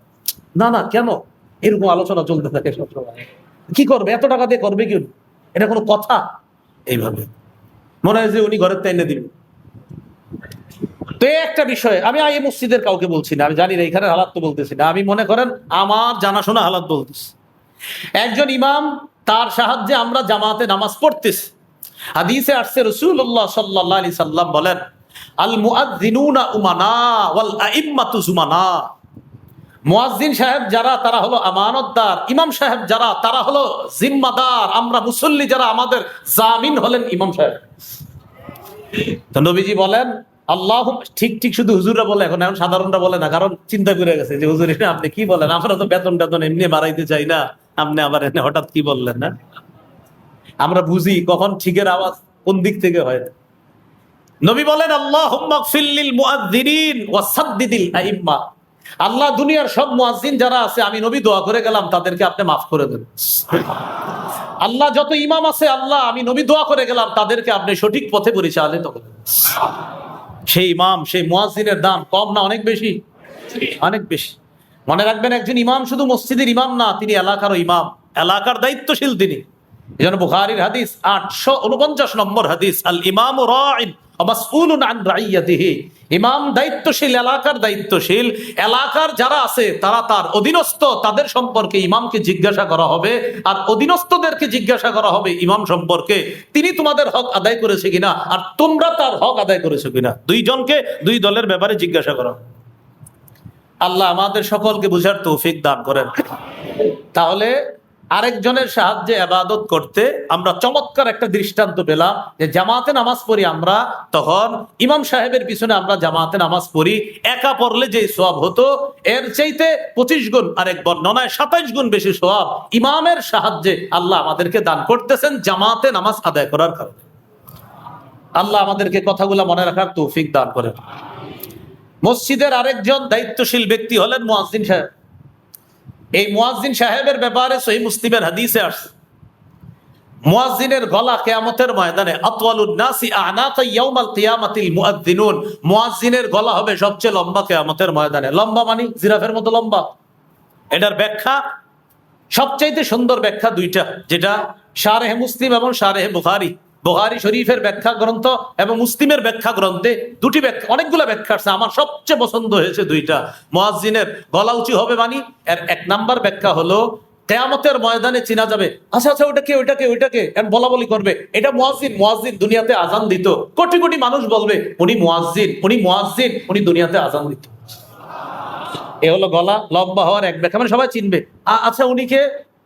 [SPEAKER 1] না কেন, এরকম আলোচনা চলতে থাকে সবসময়। কি করবে, এত টাকা দিয়ে করবে কি, এটা কোনো কথা? এইভাবে মনে হয় যে উনি ঘরের তাইনে দিবেন। তো একটা বিষয় আমি এই মসজিদের কাউকে বলছি না, আমি জানি না এখানে হালাত তো বলতেছি না, আমি মনে করেন আমার জানাশোনা হালাত বলতেছি। একজন ইমাম, তার সাহায্যে আমরা জামাতে নামাজ পড়তেছি। হাদিসে আসছে রাসূলুল্লাহ সাল্লাল্লাহু আলাইহি সাল্লাম বলেন, আল মুআযযিনুনা উমানা ওয়াল আইম্মাতু যুমানা। মুয়াজ্জিন সাহেব যারা তারা হলো আমানতদার, ইমাম সাহেব যারা তারা হলো জিম্মাদার, আমরা মুসল্লি যারা আমাদের জামিন হলেন ইমাম সাহেব। তো নবীজি বলেন আল্লাহ, ঠিক শুধু হুজুররা বলে, এখন সাধারণরা বলে না, কারণ চিন্তা করে গেছে যে হুজুর এটা আপনি কি বলেন, আমরা তো বেতন এমনি বাড়াইতে চাই না, আপনি আবার এনে হঠাৎ কি বললেন। না, আমরা বুঝি কখন ঠিকের আওয়াজ কোন দিক থেকে হয়। নবী বলেন আল্লাহুম্মা গফির লিল মুআযযিনিন ওয়া সাদ্দিদিল আইম্মা। আল্লাহ দুনিয়ার সব মুয়াজ্জিন যারা আছে, আমি নবী দোয়া করে গেলাম তাদেরকে আপনি মাফ করে দেন। আল্লাহ যত ইমাম আছে, আল্লাহ আমি নবী দোয়া করে গেলাম তাদেরকে আপনি সঠিক পথে পরিচালিত করেন। সেই ইমাম, সেই মুয়াজ্জিনের দাম কম না অনেক বেশি? অনেক বেশি। মনে রাখবেন, একজন ইমাম শুধু মসজিদের ইমাম না, তিনি এলাকারও ইমাম, এলাকার দায়িত্বশীল তিনি। এজন্য বুখারীর হাদিস 849 নম্বর হাদিস, আল ইমামু রাঈন ওয়া মাসউলুন আন রাইয়াতিহি। ইমাম দায়িত্বশীল, এলাকার দায়িত্বশীল। এলাকার যারা আছে তারা তার অধীনস্থ, তাদের সম্পর্কে ইমামকে জিজ্ঞাসা করা হবে, আর অধীনস্থদেরকে জিজ্ঞাসা করা হবে ইমাম সম্পর্কে, তিনি তোমাদের হক আদায় করেছে কিনা, আর তোমরা তার হক আদায় করেছো কিনা। দুইজনকে দুই দলের ব্যাপারে জিজ্ঞাসা করা। আল্লাহ আমাদের সকলকে বুঝার তৌফিক দান করেন। তাহলে আরেকজনের সাহায্যে ইবাদত করতে আমরা চমৎকার একটা দৃষ্টান্ত পেলাম যে জামাতে নামাজ পড়ি আমরা, তখন ইমাম সাহেবের পিছনে আমরা জামাতে নামাজ পড়ি, একা পড়লে যে সওয়াব হতো এর চাইতে 25 গুণ, আরেক বর্ণনায় 27 গুণ বেশি সওয়াব ইমামের সাহায্যে আল্লাহ আমাদেরকে দান করতেছেন জামাতে নামাজ আদায় করার কারণে। আল্লাহ আমাদেরকে কথাগুলো মনে রাখার তৌফিক দান করেন। মসজিদের আরেকজন দায়িত্বশীল ব্যক্তি হলেন মুয়াজ্জিন সাহেব। এই মুয়াজ্জিন সাহেবের ব্যাপারে সহিহ মুসলিমের হাদিসে আসছে, মুয়াজ্জিনের গলা কিয়ামতের ময়দানে আতওয়ালুন নাসি আ'নাকা ইয়াউমাল কিয়ামাতিল মুআযযিনুন। মুয়াজ্জিনের গলা হবে সবচেয়ে লম্বা কিয়ামতের ময়দানে। লম্বা মানে জিরাফের মতো লম্বা। এটার ব্যাখ্যা, সবচাইতে সুন্দর ব্যাখ্যা দুইটা, যেটা শারহে মুসলিম এবং শারহে বুখারী, বুখারী শরীফের ব্যাখ্যা গ্রন্থ এবং মুসলিমের ব্যাখ্যা গ্রন্থে দুটি ব্যাখ্যা, অনেকগুলো ব্যাখ্যা আছে, আমার সবচেয়ে পছন্দ হয়েছে দুইটা। মুয়াজ্জিনের গলা উঁচু হবে মানে এর 1 নাম্বার ব্যাখ্যা হলো কিয়ামতের ময়দানে চিনা যাবে, আচ্ছা ওইটাকে বলা বলি করবে, এটা মুয়াজ্জিন দুনিয়াতে আজান দিত, কোটি কোটি মানুষ বলবে উনি মুয়াজ্জিন উনি দুনিয়াতে আজান দিত। এ হলো গলা লম্বা হওয়ার এক ব্যাখ্যা, মানে সবাই চিনবে। আচ্ছা উনি কে?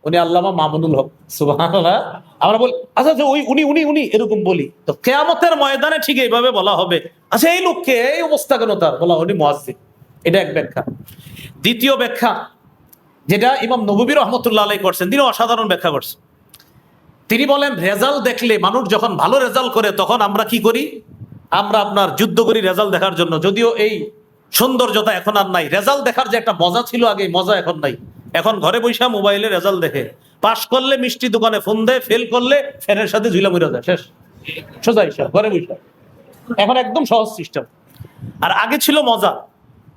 [SPEAKER 1] উনি আল্লামা মামুনুল হক। সুবহানাল্লাহ। আমরা বলি আচ্ছা আচ্ছা ওই উনি উনি উনি এরকম বলি, তো কিয়ামতের ময়দানে ঠিক এইভাবে বলা হবে, আচ্ছা এই লোককে, এই অবস্থা কেন তার? বলা উনি মুয়াজ্জিন। এটা এক ব্যাখ্যা। দ্বিতীয় ব্যাখ্যা, যেটা ইমাম নববী রহমতুল্লাহ আলাইহি করছেন, তিনি অসাধারণ ব্যাখ্যা করছেন। তিনি বলেন রেজাল্ট দেখলে, মানুষ যখন ভালো রেজাল্ট করে তখন আমরা কি করি? আমরা আপনার যুদ্ধ করি রেজাল্ট দেখার জন্য। যদিও এই সৌন্দর্যতা এখন আর নাই, রেজাল্ট দেখার যে একটা মজা ছিল আগে, মজা এখন নাই। এখন ঘরে বৈশা মোবাইলে রেজাল্ট দেখে, পাশ করলে মিষ্টি দোকানে ফোন দেয়, ফেল করলে ফ্যানের সাথে ঝুলা মরে যায়, শেষ, সোজা হিসাব, ঘরে বৈশা। এখন একদম সহজ সিস্টেম। আর আগে ছিল মজা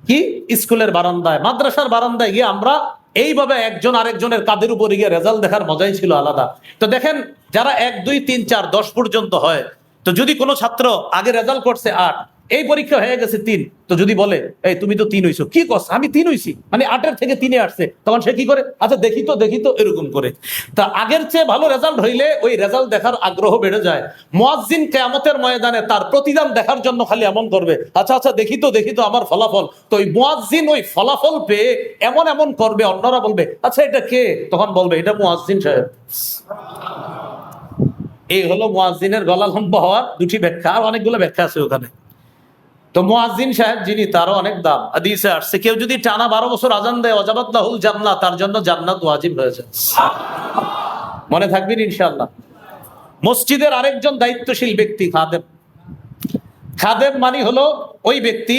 [SPEAKER 1] কি? স্কুলের বারান্দায়, মাদ্রাসার বারান্দায় গিয়ে আমরা এইভাবে একজন আরেকজনের কাঁধের উপরে গিয়ে রেজাল্ট দেখার মজাই ছিল আলাদা। তো দেখেন, যারা 1 2 3 4 10 পর্যন্ত হয়, তো যদি কোনো ছাত্র আগে রেজাল্ট করছে 8, এই পরীক্ষা হয়ে গেছে 3, তো যদি বলে এই তুমি তো 3 হইছো, কি কস? আমি 3 হইছি, মানে 8 থেকে 3 আসছে, তখন সে কি করে? আচ্ছা দেখি তো এরকম করে। তা আগের চেয়ে ভালো রেজাল্ট হইলে ওই রেজাল্ট দেখার আগ্রহ বেড়ে যায়। মুয়াজ্জিন কিয়ামতের ময়দানে তার প্রতিদান দেখার জন্য খালি এমন করবে, আচ্ছা আচ্ছা দেখি তো আমার ফলাফল। তো ওই মুয়াজ্জিন ওই ফলাফল পেয়ে এমন এমন করবে, অন্যরা বলবে আচ্ছা এটা কে? তখন বলবে এটা মুয়াজ্জিন সাহেব। এই হলো মুয়াজ্জিনের গলা লম্বা হওয়ার দুটি ব্যাখ্যা, আর অনেকগুলো ব্যাখ্যা আছে ওখানে। তো মুয়াজ্জিন সাহেব যিনি, তারও অনেক দাম। হাদিসে আসছে কেউ যদি টানা 12 বছর আজান দেয়, ওয়াজাবাত লাহুল জান্নাহ, তার জন্য জান্নাত ওয়াজিব হয়েছে। মনে থাকবেন ইনশাআল্লাহ। মসজিদের আরেকজন দায়িত্বশীল ব্যক্তি খাদেম। খাদেম মানে হলো ওই ব্যক্তি,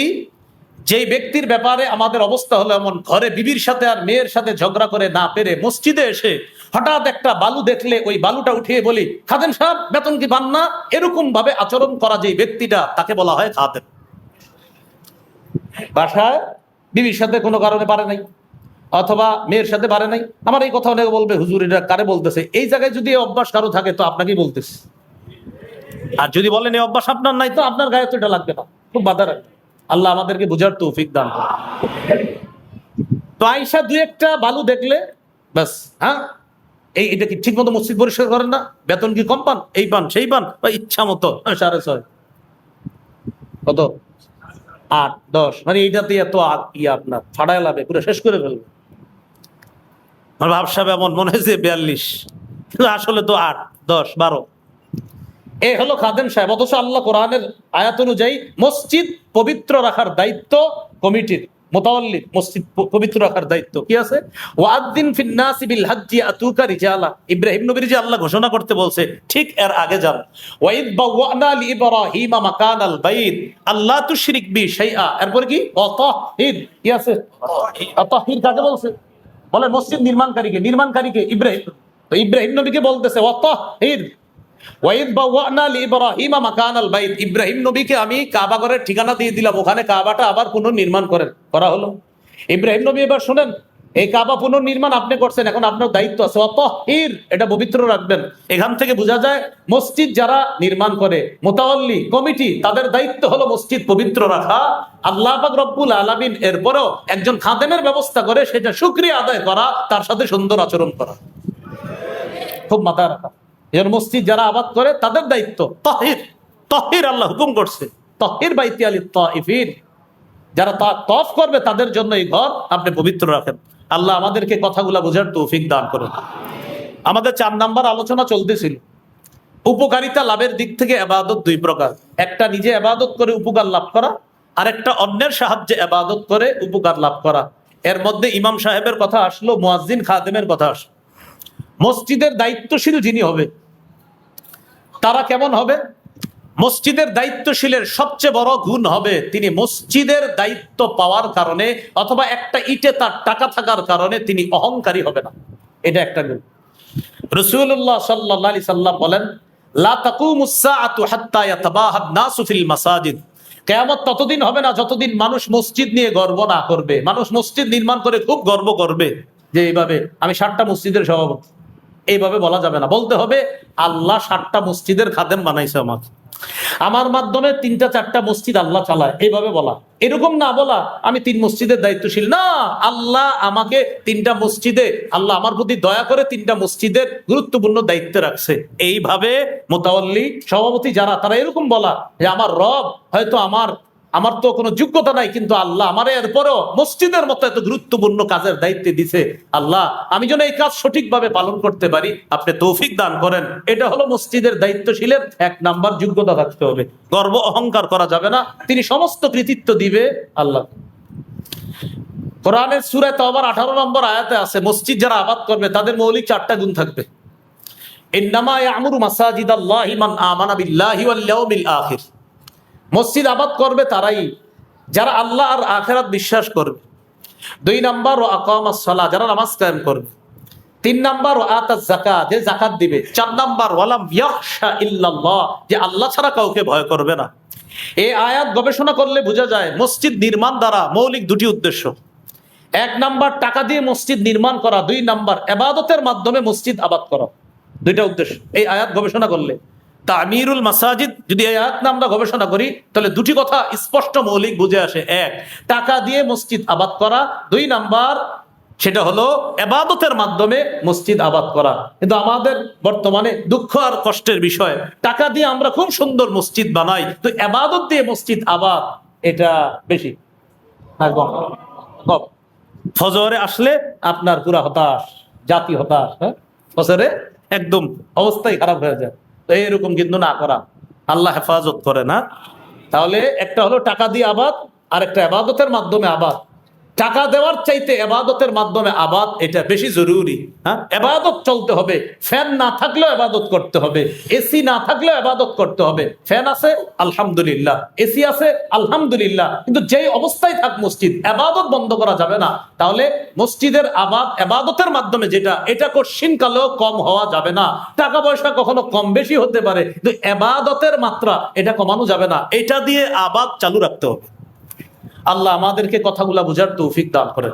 [SPEAKER 1] যেই ব্যক্তির ব্যাপারে আমাদের অবস্থা হলো এমন, ঘরে বিবির সাথে আর মেয়ের সাথে ঝগড়া করে না পেরে মসজিদে এসে হঠাৎ একটা বালু দেখলে ওই বালুটা উঠিয়ে বলি খাদেম সাহেব বেতন কি পান না, এরকম ভাবে আচরণ করা যে ব্যক্তিটা, তাকে বলা হয় খাদেম। বাসায় বিবির সাথে কোনো কারণে পারে নাই, অথবা মেয়ের সাথে পারে নাই, আমার এই কথা অনেকে বলবে হুজুর এটা কারে বলতেছে? এই জায়গায় যদি এই অভ্যাস কারো থাকে তো আপনাকেই বলতেছে। আর যদি বলেন এই অভ্যাস আপনার নাই, তো আপনার গায়ে তো এটা লাগবে না, খুব বাধা রাখবে। আল্লাহ আমাদেরকে বুঝার তৌফিক দান করেন। তো আয়েশা 2-1টা বালু দেখলে ব্যাস, হ্যাঁ এটা কি ঠিক মতো মসজিদ পরিষ্কার করেন না? বেতন কি কম পান? এই পান সেই পান, বা ইচ্ছা মতো 6.5 কত 8 10, মানে এইটাতে এত আপনার ফাড়ায় লাভে পুরো শেষ করে ফেলবে। আমার ভাবসাব এমন মনে হয়েছে 42, কিন্তু আসলে তো 8 10 12। এ হলো খাদেম সাহেব। অথচ আল্লাহ কোরআনের আয়াত অনুযায়ী মসজিদ পবিত্র রাখার দায়িত্ব কমিটির, মুতাওয়াল্লি, মসজিদ পবিত্র রাখার দায়িত্ব কি আছে? ওয়াদ্দিন ফিন নাসি বিল হাজ্জি আতুকা রিজালা। ইব্রাহিম নবীর যে আল্লাহ ঘোষণা করতে বলছে, ঠিক এর আগে যান। ওয়াইদ বাওয়ানা লি ইব্রাহিমা মাকানাল বাইত আল্লা তুশরিক বি শাইআ। এরপর কি? ওয়াতাহির, কি আছে? ওয়াতাহির কাকে বলছে? বলে মসজিদ নির্মাণকারীকে। নির্মাণকারীকে? ইব্রাহিম। তো ইব্রাহিম নবীকে বলতেছে ওয়াতাহির। ইব্রাহিম নবীকে আমি কাবা ঘরের ঠিকানা দিয়ে দিলাম, ওখানে কাবাটা আবার পুনর্নির্মাণ করা হলো। ইব্রাহিম নবী এবার শুনেন, এই কাবা পুনর্নির্মাণ আপনি করছেন, এখন আপনার দায়িত্ব আছে ওয়াতাহির, এটা পবিত্র রাখবেন। এখান থেকে বোঝা যায় মসজিদ যারা নির্মাণ করে, মুতাওয়াল্লি কমিটি, তাদের দায়িত্ব হলো মসজিদ পবিত্র রাখা। আল্লাহ পাক রব্বুল আলামিন এরপরও একজন খাদেমের ব্যবস্থা করে, সেটা শুকরিয়া আদায় করা, তার সাথে সুন্দর আচরণ করা, খুব মাথায় রাখা। মসজিদ যারা আবাদ করে তাদের দায়িত্ব তাহির। তাহির আল্লাহ হুকুম করছে, তাহির বাইতি আলিত তাইফিন, যারা তওয়াফ করবে তাদের জন্য এই ঘর আপনি পবিত্র রাখেন। আল্লাহ আমাদেরকে কথাগুলা বোঝার তৌফিক দান করেন। আমাদের 4 নাম্বার আলোচনা চলতেছিল, উপকারিতা লাভের দিক থেকে ইবাদত 2 প্রকার। একটা নিজে ইবাদত করে উপকার লাভ করা, আর একটা অন্যের সাহায্যে ইবাদত করে উপকার লাভ করা। এর মধ্যে ইমাম সাহেবের কথা আসলো, মুয়াজ্জিন খাদেমের কথা আসলো। মসজিদের দায়িত্বশীল যিনি হবে, তারা কেমন হবে? মসজিদের দায়িত্বশীলের সবচেয়ে বড় গুণ হবে, তিনি মসজিদের দায়িত্ব পাওয়ার কারণে অথবা একটা ইটে তার টাকা থাকার কারণে তিনি অহংকারী হবে না। এটা একটা গুণ। রাসূলুল্লাহ সাল্লাল্লাহু আলাইহি সাল্লাম বলেন, লা তাকুমুস সাআতু হাত্তা ইয়াতাবাহাদ নাসু ফিল মাসাজিদ। কিয়ামত ততদিন হবে না যতদিন মানুষ মসজিদ নিয়ে গর্ব না করবে। মানুষ মসজিদ নির্মাণ করে খুব গর্ব করবে যে এইভাবে আমি 60টা মসজিদের সভাপতি, এইভাবে বলা যাবে না। বলতে হবে আল্লাহ 60টা মসজিদের খাদেম বানাইছে আমাকে, আমার মাধ্যমে 3টা 4টা মসজিদ আল্লাহ চালায়, এইভাবে বলা। এরকম না বলা আমি 3 মসজিদের দায়িত্বশীল, না, আল্লাহ আমাকে 3টা মসজিদে, আল্লাহ আমার প্রতি দয়া করে 3টা মসজিদের গুরুত্বপূর্ণ দায়িত্বে রাখছে। এইভাবে মুতাওয়াল্লি সভাপতি যারা, তারা এরকম বলা যে আমার রব হয়তো আমার তো কোনো যোগ্যতা নাই, কিন্তু আল্লাহ আমার এরপরও মসজিদের মতো এত গুরুত্বপূর্ণ কাজের দায়িত্ব দিছে, আল্লাহ আমি যেন এই কাজ সঠিকভাবে পালন করতে পারি, আপনি তৌফিক দান করেন। এটা হলো মসজিদের দায়িত্বশীলের 1 নাম্বার যোগ্যতা থাকতে হবে। গর্ব অহংকার করা যাবে না, তিনি সমস্ত কৃতিত্ব দিবে আল্লাহ। কোরআনের সূরা তাওবার 18 নম্বর আয়াতে আছে, মসজিদ যারা আবাদ করবে তাদের মৌলিক 4টা গুণ থাকবে। ইন্নামা ইয়ামুরু মাসাজিদাল্লাহি মান আমানা বিল্লাহি ওয়াল ইয়াউমিল আখির। মসজিদ আবাদ করবে তারাই যারা আল্লাহ আর আখিরাত বিশ্বাস করবে। 2 নাম্বার ওয়া আকামাস সালাহ, যারা নামাজ কায়েম করবে। 3 নাম্বার ওয়া আতাজ যাকাত, যে যাকাত দিবে। 4 নাম্বার ওয়ালাম ইয়াখশা ইল্লাল্লাহ, যে আল্লাহ ছাড়া কাউকে ভয় করবে না। এই আয়াত গবেষণা করলে বোঝা যায় মসজিদ নির্মাণ দ্বারা মৌলিক 2টি উদ্দেশ্য। 1 নাম্বার টাকা দিয়ে মসজিদ নির্মাণ করা, 2 নাম্বার ইবাদতের মাধ্যমে মসজিদ আবাদ করা। 2টা উদ্দেশ্য এই আয়াত গবেষণা করলে। তামিরুল মাসাজিদ যদি এই আয়াত না আমরা গবেষণা করি তাহলে 2টি কথা স্পষ্ট মৌলিক বুঝে আসে। 1, টাকা দিয়ে মসজিদ আবাদ করা। 2 নাম্বার সেটা হলো ইবাদতের মাধ্যমে মসজিদ আবাদ করা। কিন্তু আমাদের বর্তমানে দুঃখ আর কষ্টের বিষয়, টাকা দিয়ে আমরা খুব সুন্দর মসজিদ বানাই, তো ইবাদত দিয়ে মসজিদ আবাদ এটা বেশি না কম? কম। ফজরে আসলে আপনার পুরা হতাশ, জাতি হতাশ। ফজরে একদম অবস্থাই খারাপ হয়ে যায়। তো এরকম কিন্তু না করা, আল্লাহ হেফাজত করে না। তাহলে একটা হলো টাকা দিয়ে আবাদ, আর একটা ইবাদতের মাধ্যমে আবাদ। টাকা দেওয়ার চাইতে ইবাদতের মাধ্যমে আবাদ এটা বেশি জরুরি। হ্যাঁ, ইবাদত চলতে হবে, ফ্যান না থাকলেও ইবাদত করতে হবে, এসি না থাকলেও ইবাদত করতে হবে। ফ্যান আছে আলহামদুলিল্লাহ, এসি আছে আলহামদুলিল্লাহ, কিন্তু যেই অবস্থায় থাক মসজিদ, ইবাদত বন্ধ করা যাবে না। তাহলে মসজিদের আবাদ ইবাদতের মাধ্যমে যেটা, এটা কঠিন কালেও কম হওয়া যাবে না। টাকা পয়সা কখনো কম বেশি হতে পারে, কিন্তু ইবাদতের মাত্রা এটা কমানো যাবে না। এটা দিয়ে আবাদ চালু রাখতে হবে। আল্লাহ আমাদেরকে কথাগুলা বুঝার তৌফিক দান করেন।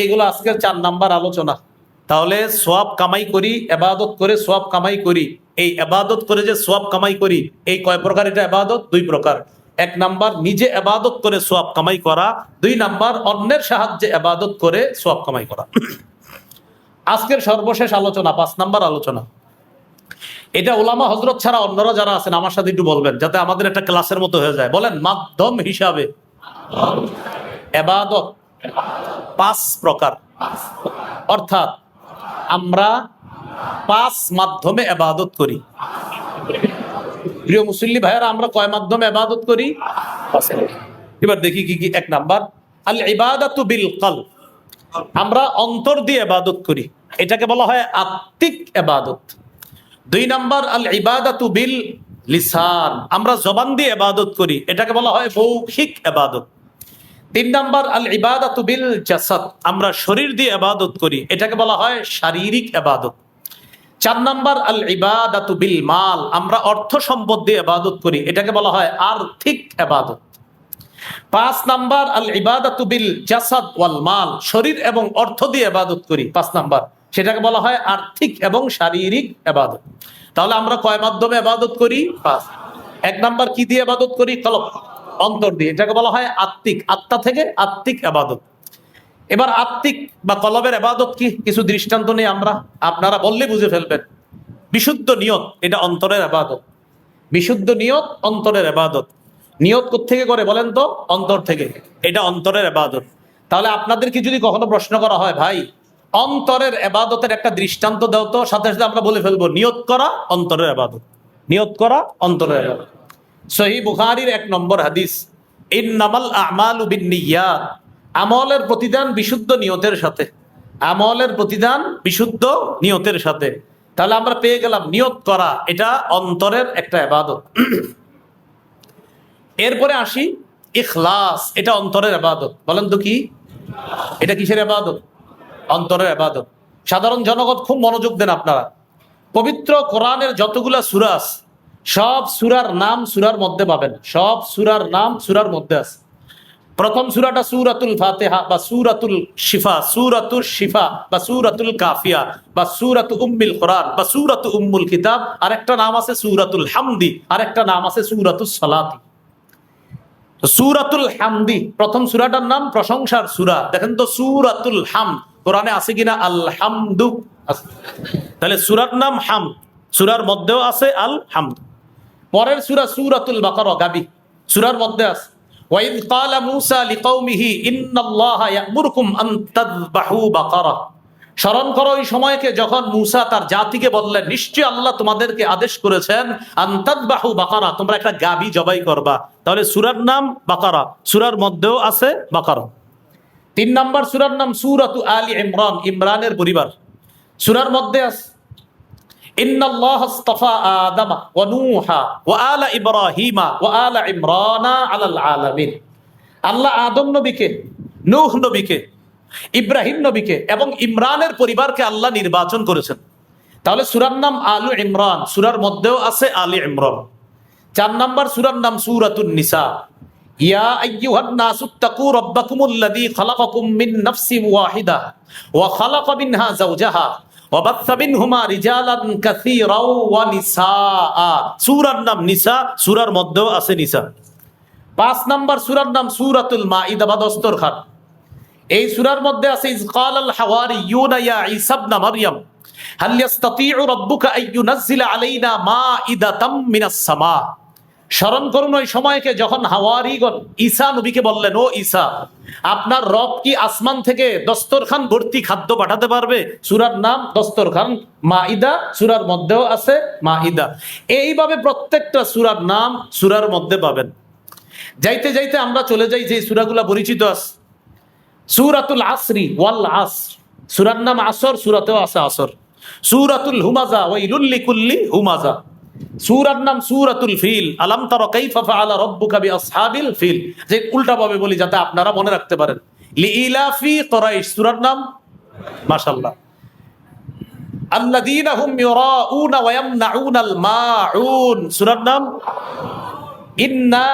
[SPEAKER 1] এইগুলো আজকের 4 নাম্বার আলোচনা। তাহলে সওয়াব কামাই করি, ইবাদত করে সওয়াব কামাই করি। এই ইবাদত করে যে সওয়াব কামাই করি, এই কয় প্রকার? এটা ইবাদত 2 প্রকার। 1 নাম্বার নিজে ইবাদত করে সওয়াব কামাই করা। 2 নাম্বার অন্যের সাহায্যে ইবাদত করে সওয়াব কামাই করা। আজকের সর্বশেষ আলোচনা 5 নাম্বার আলোচনা। এটা ওলামা হযরত ছাড়া অন্যরা যারা আছেন আমার সাথে একটু বলবেন, যাতে আমাদের একটা ক্লাসের মতো হয়ে যায়। বলেন, মাধ্যম হিসাবে ইবাদত 5 প্রকার। অর্থাৎ আমরা 5 মাধ্যমে ইবাদত করি। প্রিয় মুসল্লি ভাইয়েরা, আমরা কয় মাধ্যমে ইবাদত করি? এবার দেখি কি কি। 1 নাম্বার আল ইবাদাতু বিল কলব, আমরা অন্তর দিয়ে ইবাদত করি, এটাকে বলা হয় আত্মিক ইবাদত। 2 নাম্বার আল ইবাদাতু বিল লিসান, আমরা জবান দিয়ে ইবাদত করি, এটাকে বলা হয় মৌখিক ইবাদত। 3 নাম্বার আল ইবাদাতু বিল জাসাদ, আমরা শরীর দিয়ে ইবাদত করি, এটাকে বলা হয় শারীরিক ইবাদত। 4 নাম্বার আল ইবাদাতু বিল মাল, আমরা অর্থ সম্পদ দিয়ে ইবাদত করি, এটাকে বলা হয় আর্থিক ইবাদত। 5 নাম্বার আল ইবাদাতু বিল জাসাদ ওয়াল মাল, শরীর এবং অর্থ দিয়ে ইবাদত করি। 5 নাম্বার, সেটাকে বলা হয় আর্থিক এবং শারীরিক ইবাদত। তাহলে আমরা কয় মাধ্যমে ইবাদত করি? 5। 1 নাম্বার কি দিয়ে ইবাদত করি? কলব, অন্তর দিয়ে, এটাকে বলা হয় আত্মিক, আত্মা থেকে আত্মিক ইবাদত। এবার আত্মিক বা কলবের ইবাদত কি? কিছু দৃষ্টান্ত নেই আমরা, আপনারা বললে বুঝে ফেলবেন। বিশুদ্ধ নিয়ত, এটা অন্তরের ইবাদত। বিশুদ্ধ নিয়ত অন্তরের ইবাদত। নিয়ত কোত্থেকে করে বলেন তো? অন্তর থেকে, এটা অন্তরের ইবাদত। তাহলে আপনাদেরকে যদি কখনো প্রশ্ন করা হয়, ভাই অন্তরের ইবাদতের একটা দৃষ্টান্ত দাও তো, সাথে সাথে আমরা বলে ফেলবো নিয়ত করা অন্তরের ইবাদত। নিয়ত করা অন্তরের ইবাদত। সহিহ বুখারীর 1 নম্বর হাদিস, ইন্নামাল আমালু বিন্নিয়াত, আমলের প্রতিদান বিশুদ্ধ নিয়তের সাথে। আমলের প্রতিদান বিশুদ্ধ নিয়তের সাথে। তাহলে আমরা পেয়ে গেলাম নিয়ত করা, এটা অন্তরের একটা ইবাদত। এরপরে আসি ইখলাস, এটা অন্তরের ইবাদত। বলেন তো কি এটা? কিসের ইবাদত? অন্তরের ইবাদত। সাধারণ জনগণ খুব মনোযোগ দেন আপনারা। পবিত্র কোরআনের যতগুলা সূরা আছে, সব সূরার নাম সূরার মধ্যে পাবেন। সব সূরার নাম সূরার মধ্যে আছে। প্রথম সূরাটা সূরাতুল ফাতিহা বা সূরাতুল শিফা, সূরাতুল শিফা বা সূরাতুল কাফিয়া বা সূরাতু উম্মুল কোরআন বা সূরাতু উম্মুল কিতাব। আরেকটা নাম আছে সূরাতুল হামদি, আরেকটা নাম আছে সূরাতুস সালাতি। সূরাতুল হামদি প্রথম সূরাটার নাম প্রশংসার সূরা। দেখেন তো সূরাতুল হামদ কোরআনে আছে কিনা? আল-হামদু। তাহলে সূরার নাম হামদ, সূরার মধ্যেও আছে আল হামদ। পরের সূরা সূরাতুল বাকারা, গাবি। সূরার মধ্যে আছে ওয়াইদ ক্বালা মূসা লিকাওমিহি ইন্নাল্লাহা ইয়া'মুরুকুম আন তাযবাহু বাকারা। স্মরণ করো ওই সময়কে যখন মূসা তার জাতিকে বললেন, নিশ্চয়ই আল্লাহ তোমাদেরকে আদেশ করেছেন আন তাযবাহু বাকারা, তোমরা একটা গাভী জবাই করবা। তাহলে সূরার নাম বাকারা, সূরার মধ্যেও আছে বাকারা। 3 নম্বর সূরার নাম সূরাতু আলী ইমরান, ইমরানের পরিবার। সূরার মধ্যে আছে ইন্নাল্লাহা আস্তাফা আদামা ওয়া নূহা ওয়া আলা ইব্রাহিমা ওয়া আলা ইমরানা আলাল আলামিন। আল্লাহ আদম নবীকে, নূহ নবীকে, ইব্রাহিম নবীকে এবং ইমরানের পরিবারকে আল্লাহ নির্বাচন করেছেন। তাহলে সূরার নাম আলু ইমরান, সূরার মধ্যেও আছে আলী ইমরান। 4 নম্বর সূরার নাম সূরাতুন নিসা। ইয়া আইয়ুহান নাসুত্তাকু রাব্বাকুমুল্লাযী খালাকাকুম মিন নাফসিন ওয়াহিদা ওয়া খালাকা মিনহা যাওজাহা ওয়া বাথা মিনহুমা রিজালান কাসীরাও ওয়া নিসাআ। সূরার নাম নিসা, সূরার মধ্যেও আছে নিসা। 5 নম্বর সূরার নাম সূরাতুল মাঈদা বা দস্তরখান। এই সূরার মধ্যে আছে ইয ক্বালাল হাওয়ারিয়ুনা ইয়া ঈসা ইবনে মারইয়াম হাল ইস্তাতিউ রাব্বুকা আইয়ুনাজ্জিলা আলাইনা মাঈদাতাম মিনাস সামা। স্মরণ করুন ওই সময়কে যখন হাওয়ারিগণ ঈসা নবীকে বললেন, ও ঈসা, আপনার রব কি আসমান থেকে দস্তরখান ভর্তি খাদ্য পাঠাতে পারবে? সূরার নাম দস্তরখান মাঈদা, সূরার মধ্যেও আছে মাঈদা। এইভাবে প্রত্যেকটা সূরার নাম সূরার মধ্যে পাবেন। যাইতে যাইতে আমরা চলে যাই যে সূরাগুলা পরিচিত আছে। সূরাতুল আসরি ওয়াল আসর, সূরার নাম আসর, সূরাতেও আছে আসর। সূরাতুল হুমাযা ওয়াইলুল লিকুল্লি হুমাযা। সূরার নাম সূরাতুল ফিল, আলাম তারা কাইফা ফাআলা রাব্বুকা বিআসহাবিল ফিল। যে উল্টা ভাবে বলি যাতে আপনারা মনে রাখতে পারেন। লিইলাফি কুরাইশ, সূরার নাম মাশাআল্লাহ আল্লাযীনা হুম ইউরাউনা ওয়া ইয়ামনাউনাল মাউন, সূরার নাম ইন্না